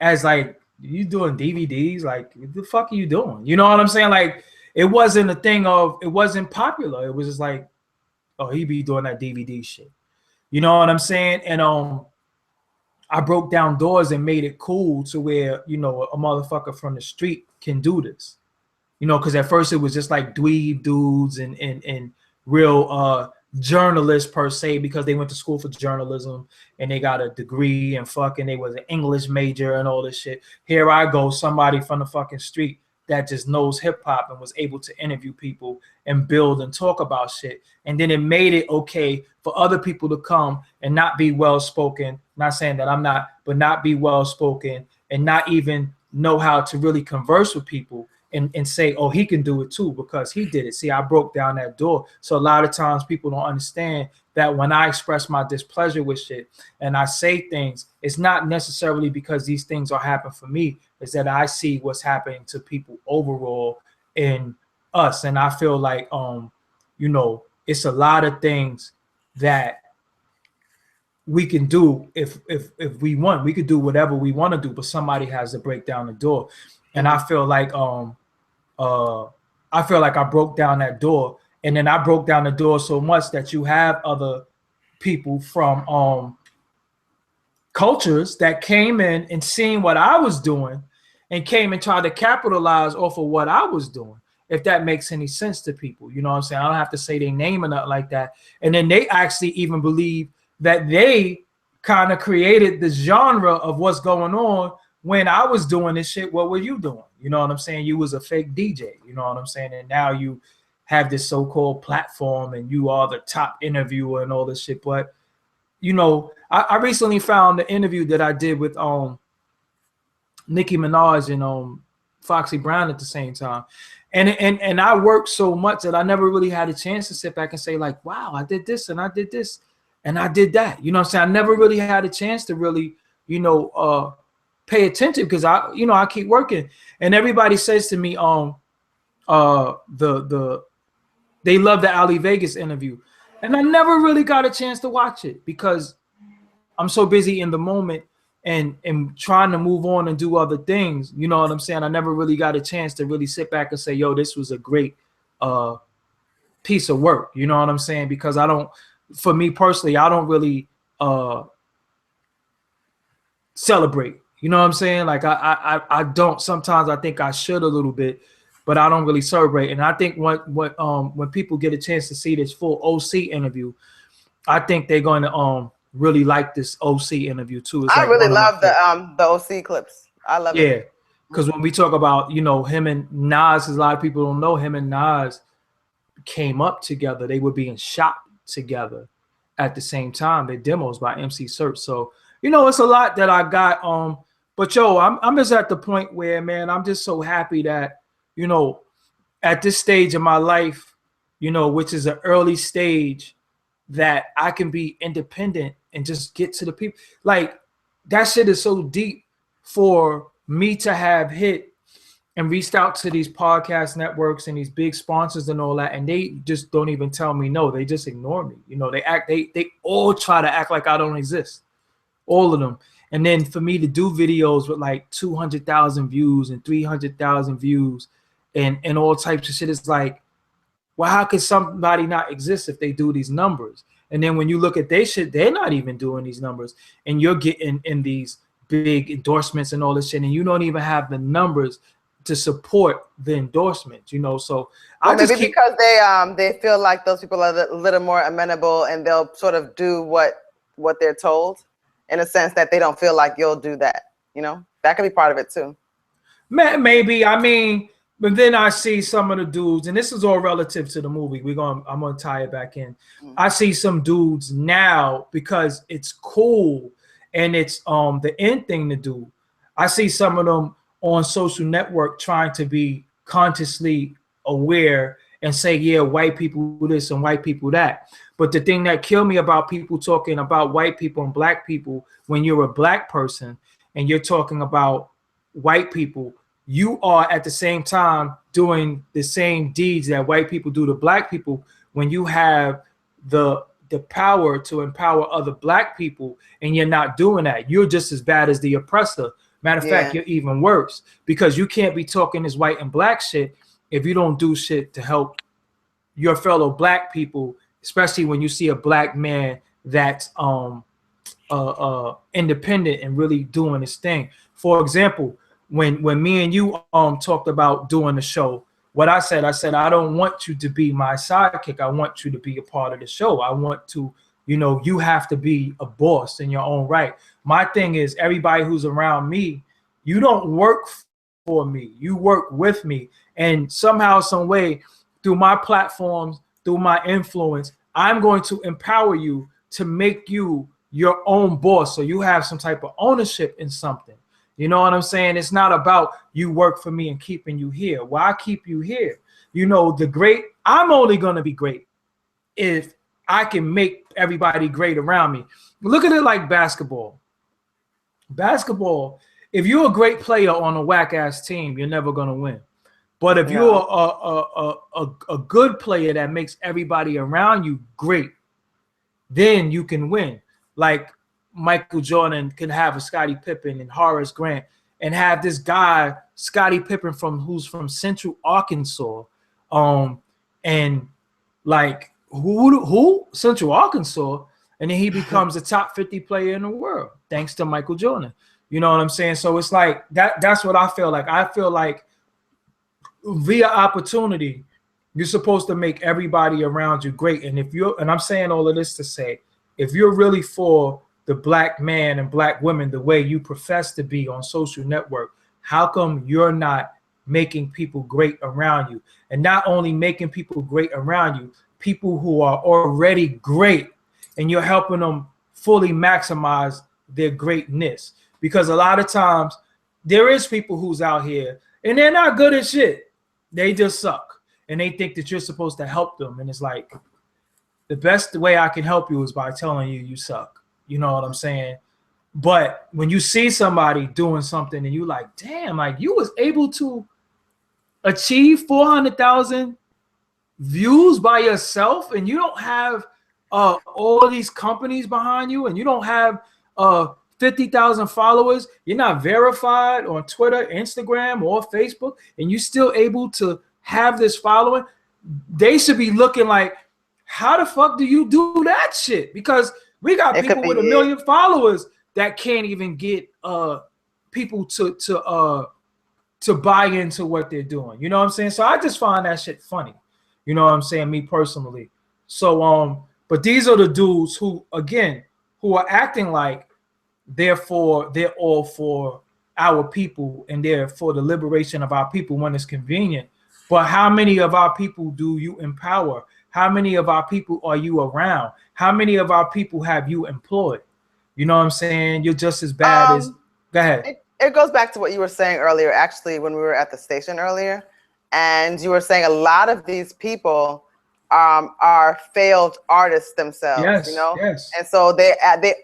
as like, you doing DVDs? Like, what the fuck are you doing? You know what I'm saying? Like, it wasn't a thing of, it wasn't popular. It was just like, oh, he be doing that DVD shit. You know what I'm saying? And I broke down doors and made it cool to where, you know, a motherfucker from the street can do this. You know, because at first it was just like dweeb dudes and real journalists per se, because they went to school for journalism and they got a degree and fucking they was an English major and all this shit. Here I go, somebody from the fucking street that just knows hip hop and was able to interview people and build and talk about shit. And then it made it okay for other people to come and not be well spoken. Not saying that I'm not, but not be well spoken and not even know how to really converse with people. And say, oh, he can do it too because he did it. See, I broke down that door. So a lot of times people don't understand that when I express my displeasure with shit and I say things, it's not necessarily because these things are happening for me. It's that I see what's happening to people overall in us. And I feel like, you know, it's a lot of things that we can do if we want. We could do whatever we want to do, but somebody has to break down the door. And I feel like I broke down that door, and then I broke down the door so much that you have other people from cultures that came in and seen what I was doing and came and tried to capitalize off of what I was doing, if that makes any sense to people. You know what I'm saying? I don't have to say their name or nothing like that. And then they actually even believe that they kind of created the genre of what's going on. When I was doing this shit, what were you doing? You know what I'm saying? You was a fake DJ. You know what I'm saying? And now you have this so-called platform and you are the top interviewer and all this shit. But, you know, I recently found the interview that I did with Nicki Minaj and Foxy Brown at the same time. And I worked so much that I never really had a chance to sit back and say, like, wow, I did this and I did this and I did that. You know what I'm saying? I never really had a chance to really, you know, pay attention, because I keep working. And everybody says to me, they love the Ali Vegas interview. And I never really got a chance to watch it because I'm so busy in the moment and trying to move on and do other things. You know what I'm saying? I never really got a chance to really sit back and say, yo, this was a great piece of work. You know what I'm saying? Because for me personally, I don't really celebrate. You know what I'm saying? Like I don't. Sometimes I think I should a little bit, but I don't really celebrate. And I think when people get a chance to see this full OC interview, I think they're going to really like this OC interview too. It's I like really love the OC clips. I love it. Yeah, because when we talk about, you know, him and Nas, a lot of people don't know him and Nas came up together. They were being shot together at the same time. Their demos by MC Search. So, you know, it's a lot that I got. But yo, I'm just at the point where, man, I'm just so happy that, you know, at this stage of my life, you know, which is an early stage, that I can be independent and just get to the people. Like, that shit is so deep for me to have hit and reached out to these podcast networks and these big sponsors and all that, and they just don't even tell me no. They just ignore me. You know, they all try to act like I don't exist, all of them. And then for me to do videos with like 200,000 views and 300,000 views and all types of shit, it's like, well, how could somebody not exist if they do these numbers? And then when you look at their shit, they're not even doing these numbers, and you're getting in these big endorsements and all this shit, and you don't even have the numbers to support the endorsements, you know. So because they feel like those people are a little more amenable, and they'll sort of do what they're told, in a sense that they don't feel like you'll do that. You know, that could be part of it too. Maybe. I mean, but then I see some of the dudes, and this is all relative to the movie. I'm gonna tie it back in. I see some dudes now because it's cool and it's the end thing to do. I see some of them on social network trying to be consciously aware and say, yeah, white people this and white people that. But the thing that killed me about people talking about white people and black people, when you're a black person and you're talking about white people, you are at the same time doing the same deeds that white people do to black people. When you have the power to empower other black people and you're not doing that, you're just as bad as the oppressor. Matter of fact, you're even worse, because you can't be talking this white and black shit if you don't do shit to help your fellow black people, especially when you see a black man that's independent and really doing his thing. For example, when me and you talked about doing the show, what I said, I don't want you to be my sidekick. I want you to be a part of the show. I want to, you know, you have to be a boss in your own right. My thing is, everybody who's around me, you don't work for me, you work with me. And somehow, some way, through my platforms, through my influence, I'm going to empower you to make you your own boss, so you have some type of ownership in something. You know what I'm saying? It's not about you work for me and keeping you here. Why I keep you here? You know, I'm only going to be great if I can make everybody great around me. Look at it like basketball. Basketball, if you're a great player on a whack-ass team, you're never going to win. But if No. you're a good player that makes everybody around you great, then you can win. Like Michael Jordan can have a Scottie Pippen and Horace Grant, and have this guy Scottie Pippen who's from Central Arkansas, and like who Central Arkansas, and then he becomes a top 50 player in the world thanks to Michael Jordan. You know what I'm saying? So it's like that's what I feel like. I feel like via opportunity, you're supposed to make everybody around you great. And I'm saying all of this to say, if you're really for the black man and black women the way you profess to be on social network, how come you're not making people great around you? And not only making people great around you, people who are already great, and you're helping them fully maximize their greatness. Because a lot of times there is people who's out here and they're not good at shit. They just suck. And they think that you're supposed to help them. And it's like, the best way I can help you is by telling you you suck. You know what I'm saying? But when you see somebody doing something and you like, damn, like you was able to achieve 400,000 views by yourself, and you don't have all these companies behind you, and you don't have 50,000 followers, you're not verified on Twitter, Instagram, or Facebook, and you're still able to have this following, they should be looking like, how the fuck do you do that shit? Because we got people with 1 million followers that can't even get people to buy into what they're doing. You know what I'm saying? So I just find that shit funny. You know what I'm saying? Me personally. So but these are the dudes who are acting like they're all for our people and they're for the liberation of our people when it's convenient. But how many of our people do you empower? How many of our people are you around? How many of our people have you employed? You know what I'm saying? You're just as bad as. Go ahead. It goes back to what you were saying earlier, actually, when we were at the station earlier. And you were saying a lot of these people are failed artists themselves, yes, you know? Yes. And so they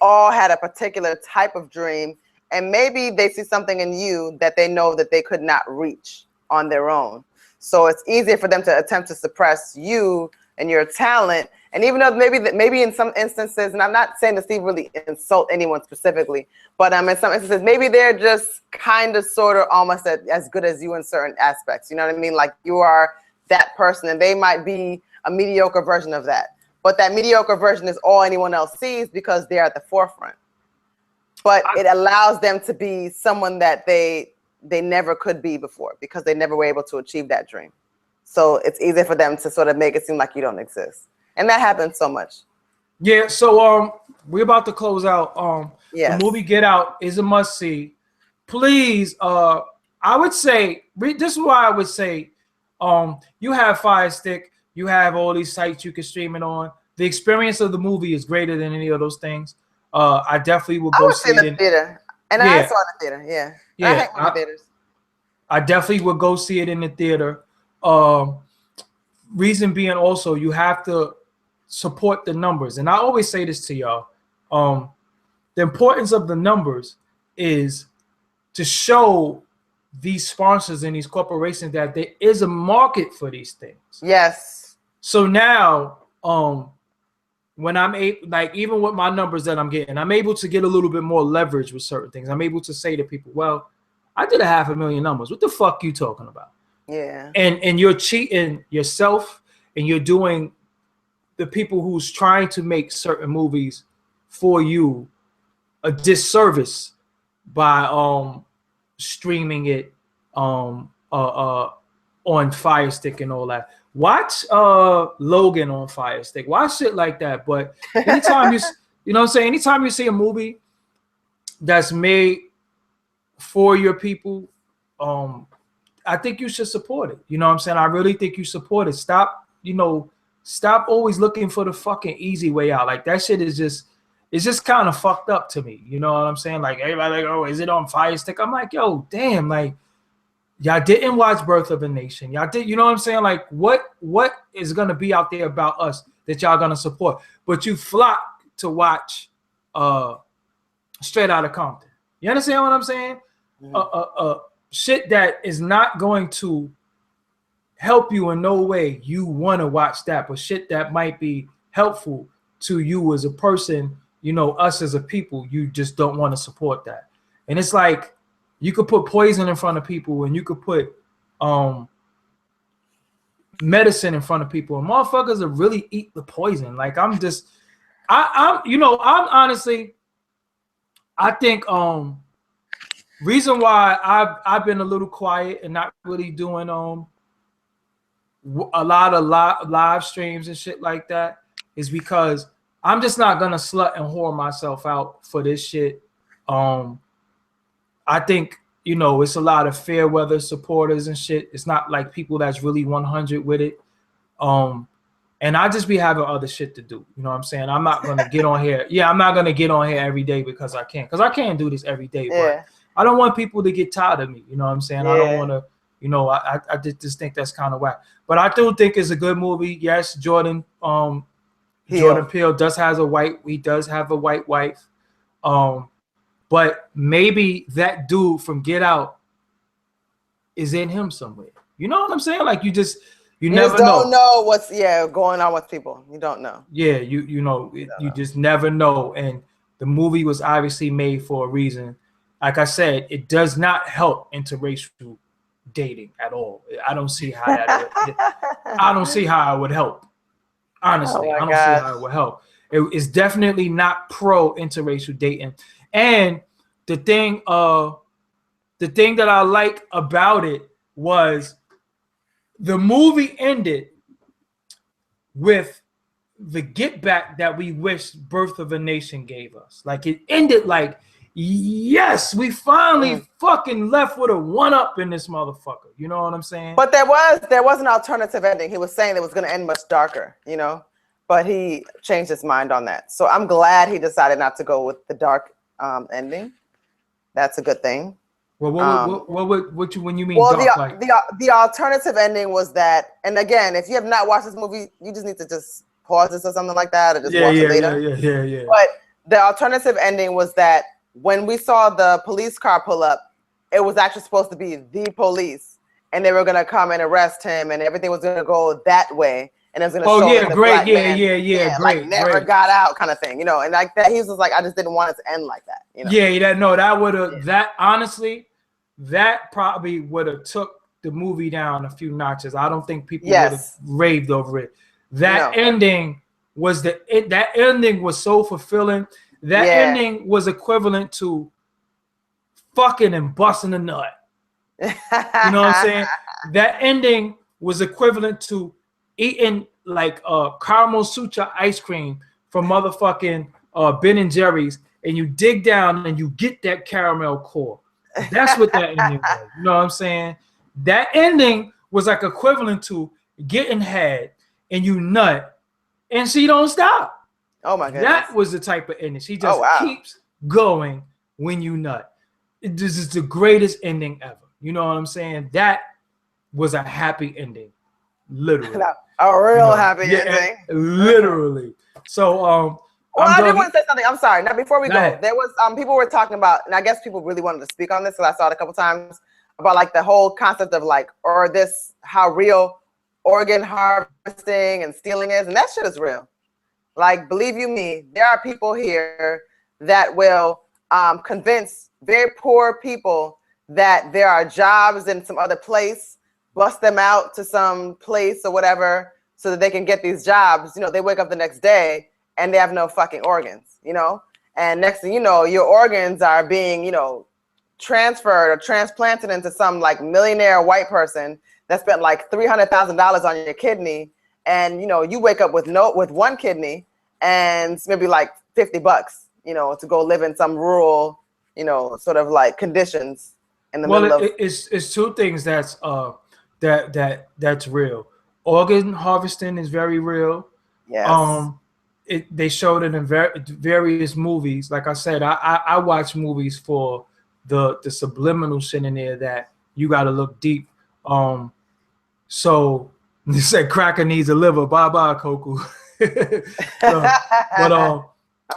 all had a particular type of dream. And maybe they see something in you that they know that they could not reach on their own. So it's easier for them to attempt to suppress you and your talent. And even though maybe in some instances, and I'm not saying to really insult anyone specifically, but in some instances, maybe they're just kind of sort of almost as good as you in certain aspects. You know what I mean? Like you are that person and they might be a mediocre version of that. But that mediocre version is all anyone else sees because they're at the forefront. But it allows them to be someone that they never could be before because they never were able to achieve that dream. So it's easy for them to sort of make it seem like you don't exist. And that happens so much. Yeah, so we're about to close out. Yes. The movie Get Out is a must-see. Please, I would say, this is why I would say, you have Fire Stick, you have all these sites you can stream it on. The experience of the movie is greater than any of those things. I definitely will go see it in the theater. And I saw it in the theater, yeah. Yeah, I hate movie theaters. I definitely would go see it in the theater. Reason being also, you have to support the numbers. And I always say this to y'all. The importance of the numbers is to show these sponsors and these corporations that there is a market for these things. Yes. So now, when I'm like, even with my numbers that I'm getting, I'm able to get a little bit more leverage with certain things. I'm able to say to people, well, I did 500,000 numbers. What the fuck you talking about? Yeah. And you're cheating yourself, and you're doing the people who's trying to make certain movies for you a disservice by streaming it on Fire Stick and all that. Watch Logan on Fire Stick. Watch shit like that. But anytime you know what I'm saying, anytime you see a movie that's made for your people, I think you should support it. You know what I'm saying? I really think you support it. Stop always looking for the fucking easy way out. Like that shit is it's just kind of fucked up to me. You know what I'm saying? Like everybody like, oh, is it on Fire Stick? I'm like, yo, damn, like y'all didn't watch Birth of a Nation. Y'all did, you know what I'm saying? Like what is gonna be out there about us that y'all gonna support? But you flock to watch Straight Outta Compton. You understand what I'm saying? Mm-hmm. Shit that is not going to help you in no way, you want to watch that. But shit that might be helpful to you as a person, you know, us as a people, you just don't want to support that. And it's like you could put poison in front of people, and you could put medicine in front of people, and motherfuckers will really eat the poison. Like I'm honestly, I think reason why I've been a little quiet and not really doing a lot of live streams and shit like that is because I'm just not gonna slut and whore myself out for this shit. I think, you know, it's a lot of fair weather supporters and shit. It's not like people that's really 100 with it. And I just be having other shit to do. You know what I'm saying? I'm not gonna get on here. Yeah, I'm not gonna get on here every day because I can't. Because I can't do this every day. Yeah. But I don't want people to get tired of me. You know what I'm saying? Yeah. I don't want to. You know, I just think that's kind of whack. But I do think it's a good movie. Yes, Jordan Peele does have a white wife. But maybe that dude from Get Out is in him somewhere. You know what I'm saying? Like you never don't know what's going on with people. You don't know. Yeah, you just never know. And the movie was obviously made for a reason. Like I said, it does not help interracial dating at all. I don't see how I don't see how it would help. Honestly, I don't see how it would help. It's definitely not pro interracial dating. And the thing that I like about it was the movie ended with the get back that we wish Birth of a Nation gave us. Like it ended like, yes, we finally fucking left with a one up in this motherfucker. You know what I'm saying? But there was an alternative ending. He was saying it was going to end much darker, you know, but he changed his mind on that. So I'm glad he decided not to go with the dark ending. That's a good thing. Well, when you mean dark, the alternative ending was that, and again, if you have not watched this movie, you just need to just pause this or something like that, or just watch it later. Yeah. But the alternative ending was that when we saw the police car pull up, it was actually supposed to be the police, and they were gonna come and arrest him, and everything was gonna go that way, and it was gonna show great, great, like never got out kind of thing, you know, and like that, he was just like, I just didn't want it to end like that, you know. That would have that honestly. That probably would have took the movie down a few notches. I don't think people would have raved over it. That ending was that ending was so fulfilling. That ending was equivalent to fucking and busting a nut. You know what I'm saying? That ending was equivalent to eating like caramel sutra ice cream from motherfucking Ben and Jerry's, and you dig down and you get that caramel core. That's what that ending was. You know what I'm saying? That ending was like equivalent to getting head and you nut and she don't stop. Oh my goodness. That was the type of ending. She just keeps going when you nut. This is the greatest ending ever. You know what I'm saying? That was a happy ending. Literally. A real happy ending. Literally. So well, I did want to say something. I'm sorry. Now, before we go, there was people were talking about, and I guess people really wanted to speak on this because I saw it a couple times about like the whole concept of like, or this, how real organ harvesting and stealing is, and that shit is real. Like, believe you me, there are people here that will convince very poor people that there are jobs in some other place, bust them out to some place or whatever, so that they can get these jobs. You know, they wake up the next day and they have no fucking organs, you know? And next thing you know, your organs are being, you know, transferred or transplanted into some like millionaire white person that spent like $300,000 on your kidney. And, you know, you wake up with one kidney and maybe like $50, you know, to go live in some rural, you know, sort of like conditions in the middle of. It's two things that's real. Organ harvesting is very real. Yes. They showed it in various movies. Like I said, I watch movies for the subliminal shit in there that you got to look deep. So you said cracker needs a liver. Bye bye, Coco. I'm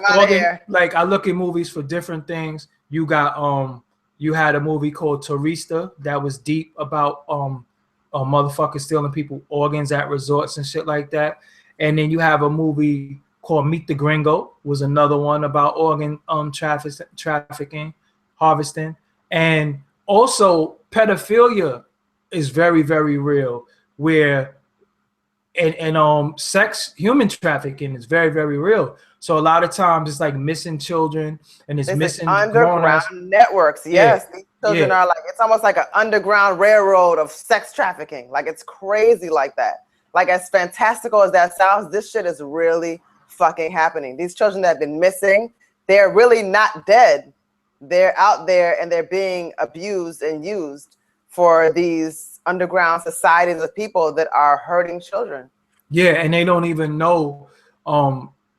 out here. Like I look at movies for different things. You got you had a movie called Turista that was deep about motherfuckers stealing people organs at resorts and shit like that. And then you have a movie called Meet the Gringo, was another one about organ trafficking, harvesting. And also pedophilia is very, very real, where and sex, human trafficking is very, very real. So a lot of times it's like missing children and it's missing underground networks. Yes, these children are like, it's almost like an underground railroad of sex trafficking. Like, it's crazy like that. Like, as fantastical as that sounds, this shit is really fucking happening. These children that have been missing, they're really not dead. They're out there and they're being abused and used for these underground societies of people that are hurting children. Yeah, and they don't even know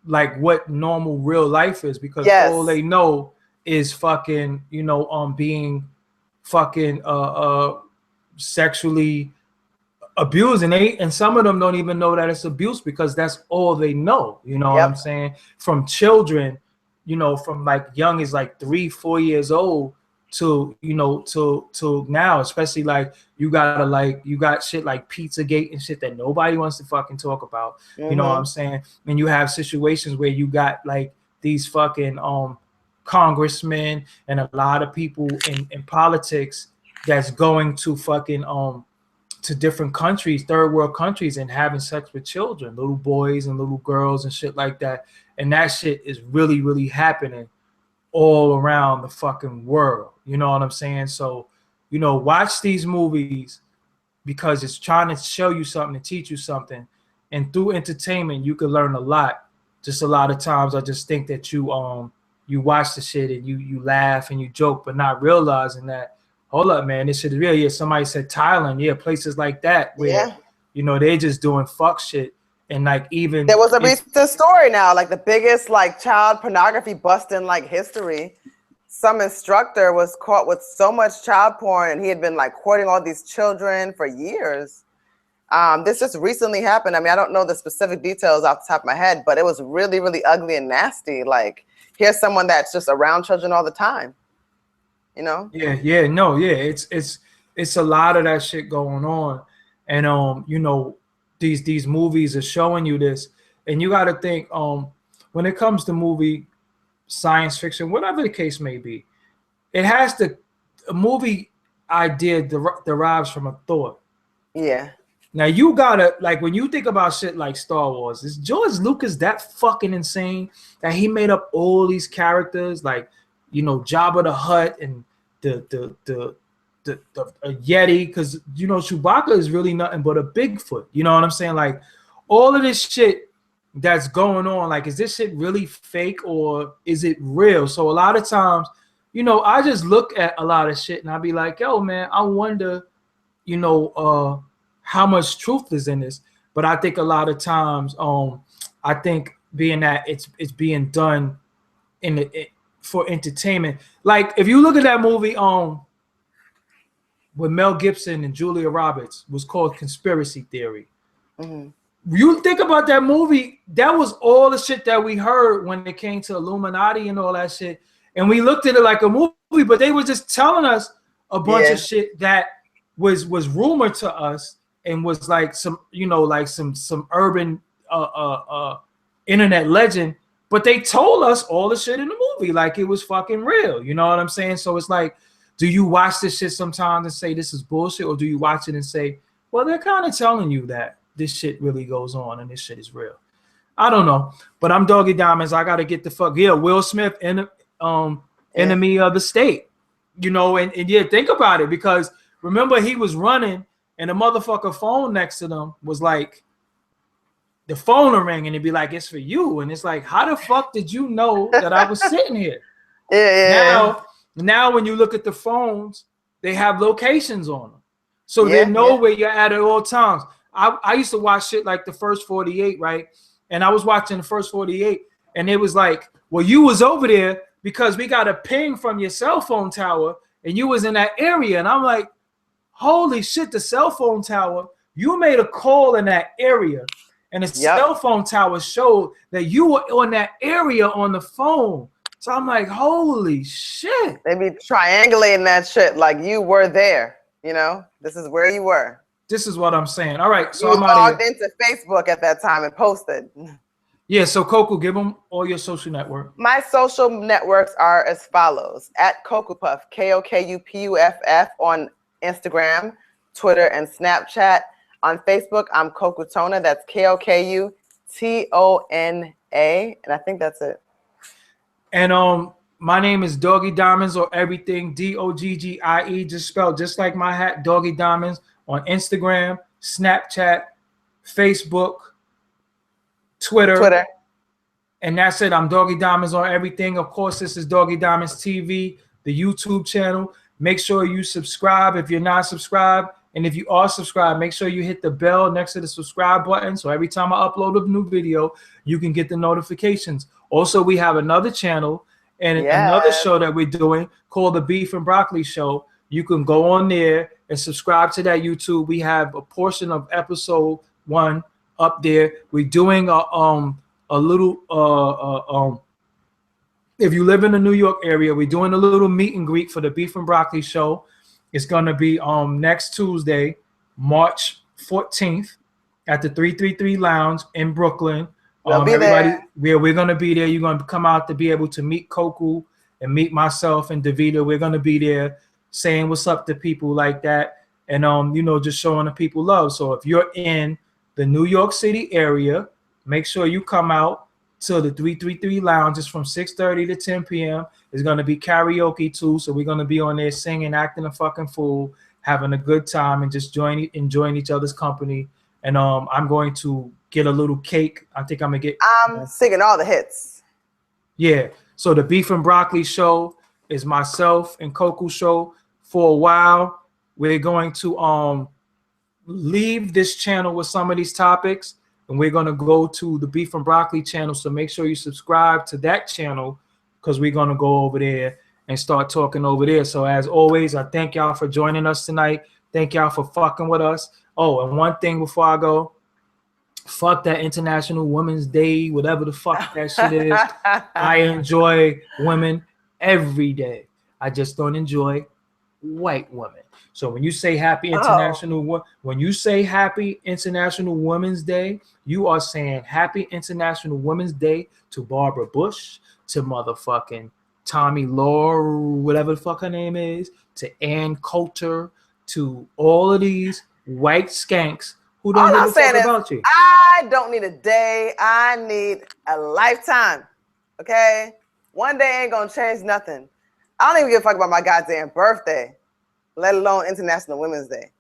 like what normal real life is, because all they know is fucking, you know, being fucking sexually abused, and some of them don't even know that it's abuse because that's all they know. You know what I'm saying? From children, you know, from like young as like 3-4 years old to, you know, to now, especially like you got shit like Pizzagate and shit that nobody wants to fucking talk about. You know what I'm saying? And you have situations where you got like these fucking congressmen and a lot of people in politics that's going to fucking to different countries, third world countries, and having sex with children, little boys and little girls and shit like that. And that shit is really, really happening all around the fucking world. You know what I'm saying? So, you know, watch these movies because it's trying to show you something, to teach you something. And through entertainment, you can learn a lot. Just a lot of times I just think that you watch the shit and you laugh and you joke, but not realizing that, hold up, man, this shit is real. Yeah, somebody said Thailand, places like that where you know, they just doing fuck shit. And like, even there was a recent story now, like the biggest like child pornography bust in like history. Some instructor was caught with so much child porn, and he had been like courting all these children for years. This just recently happened. I mean, I don't know the specific details off the top of my head, but it was really, really ugly and nasty. Like, here's someone that's just around children all the time. You know? It's a lot of that shit going on, and you know, these movies are showing you this, and you got to think when it comes to movie, science fiction, whatever the case may be, it has to, a movie idea derives from a thought. Yeah. Now you gotta, like, when you think about shit like Star Wars, is George Lucas that fucking insane that he made up all these characters, like, you know, Jabba the Hutt and the Yeti, because, you know, Chewbacca is really nothing but a Bigfoot. You know what I'm saying? Like, all of this shit that's going on, like, is this shit really fake or is it real? So a lot of times, you know, I just look at a lot of shit and I be like, yo, man, I wonder, you know, how much truth is in this. But I think a lot of times, I think being that it's being done for entertainment. Like, if you look at that movie with Mel Gibson and Julia Roberts, was called Conspiracy Theory. You think about that movie, that was all the shit that we heard when it came to Illuminati and all that shit. And we looked at it like a movie, but they were just telling us a bunch of shit that was rumored to us and was like some, you know, like some urban internet legend. But they told us all the shit in the movie like it was fucking real. You know what I'm saying? So it's like, do you watch this shit sometimes and say this is bullshit, or do you watch it and say, well, they're kind of telling you that this shit really goes on and this shit is real? I don't know, but I'm Doggie Diamonds. I gotta get the fuck. Yeah, Will Smith, enemy of the state. You know, and think about it, because remember he was running and the motherfucker phone next to them was like, the phone will ring and it'd be like, it's for you. And it's like, how the fuck did you know that I was sitting here? Now when you look at the phones, they have locations on them. So they know where you're at all times. I used to watch shit like the First 48, right? And I was watching the First 48 and it was like, well, you was over there because we got a ping from your cell phone tower and you was in that area. And I'm like, holy shit, the cell phone tower, you made a call in that area. And the cell phone tower showed that you were on that area on the phone. So I'm like, holy shit. They be triangulating that shit like you were there. You know, this is where you were. this is what I'm saying. All right, so You I'm out of logged here. into Facebook at that time and posted. Yeah, so Coco, give them all your social network. My social networks are as follows: at Coco Puff, KOKUPUFF on Instagram, Twitter, and Snapchat. On Facebook, I'm Coco Tona. That's KOKUTONA, and I think that's it. And my name is Doggie Diamonds or everything, DOGGIE, just spelled just like my hat, Doggie Diamonds, on Instagram, Snapchat, Facebook, Twitter. And that's it. I'm Doggie Diamonds on everything. Of course, this is Doggie Diamonds TV, the YouTube channel. Make sure you subscribe if you're not subscribed. And if you are subscribed, make sure you hit the bell next to the subscribe button. So every time I upload a new video, you can get the notifications. Also, we have another channel and another show that we're doing called the Beef and Broccoli Show. You can go on there and subscribe to that YouTube. We have a portion of episode 1 up there. We're doing a little if you live in the New York area, we're doing a little meet and greet for the Beef and Broccoli Show. It's gonna be next Tuesday, March 14th, at the 333 Lounge in Brooklyn. We'll be there. We're gonna be there. You're gonna come out to be able to meet Coco and meet myself and Davida. We're gonna be there saying what's up to people like that, and you know, just showing the people love. So if you're in the New York City area, make sure you come out to the 333 Lounge. It's from 6:30 to 10 p.m. It's going to be karaoke too. So we're going to be on there singing, acting a fucking fool, having a good time, and just enjoying each other's company. And I'm going to get a little cake. I think I'm going to get... I'm singing all the hits. Yeah. So the Beef and Broccoli Show is myself and Coco show. For a while, we're going to leave this channel with some of these topics, and we're going to go to the Beef and Broccoli channel. So make sure you subscribe to that channel, because we're going to go over there and start talking over there. So as always, I thank y'all for joining us tonight. Thank y'all for fucking with us. Oh, and one thing before I go, fuck that International Women's Day, whatever the fuck that shit is. I enjoy women every day. I just don't enjoy white women. So when you say happy International Women's Day, you are saying happy International Women's Day to Barbara Bush, to motherfucking Tommy Law, whatever the fuck her name is, to Ann Coulter, to all of these white skanks who don't give a fuck about you. I don't need a day. I need a lifetime. Okay? One day ain't gonna change nothing. I don't even give a fuck about my goddamn birthday, let alone International Women's Day.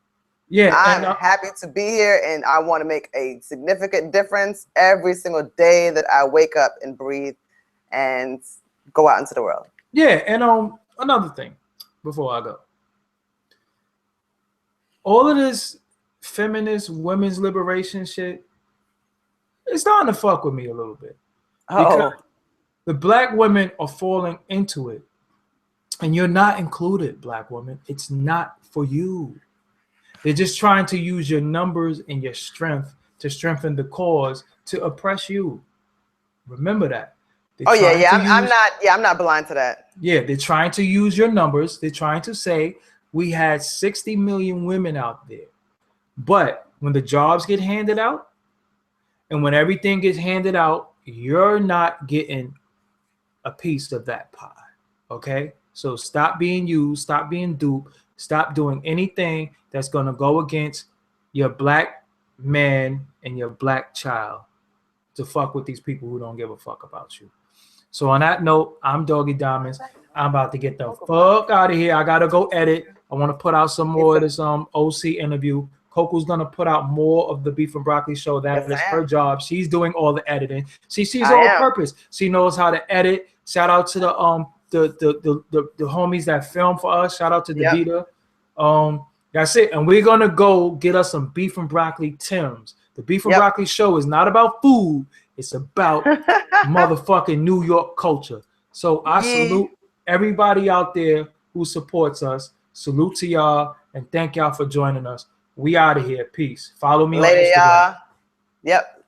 Yeah, I'm happy to be here, and I want to make a significant difference every single day that I wake up and breathe and go out into the world. Yeah, and another thing before I go. All of this feminist women's liberation shit, it's starting to fuck with me a little bit. Because the black women are falling into it. And you're not included, black woman. It's not for you. They're just trying to use your numbers and your strength to strengthen the cause to oppress you. Remember that. I'm not blind to that. Yeah, they're trying to use your numbers. They're trying to say we had 60 million women out there. But when the jobs get handed out and when everything gets handed out, you're not getting a piece of that pie. Okay? So stop being used, stop being duped, stop doing anything that's going to go against your black man and your black child to fuck with these people who don't give a fuck about you. So on that note, I'm Doggie Diamonds. I'm about to get the fuck out of here. I got to go edit. I want to put out some more of this OC interview. Coco's going to put out more of the Beef and Broccoli Show. That is her job. She's doing all the editing. She's all purpose. She knows how to edit. Shout out to the homies that film for us. Shout out to Davida. That's it. And we're going to go get us some Beef and Broccoli Tims. The Beef and Broccoli Show is not about food. It's about motherfucking New York culture. So I salute everybody out there who supports us. Salute to y'all and thank y'all for joining us. We out of here. Peace. Follow me on Instagram. Y'all. Yep.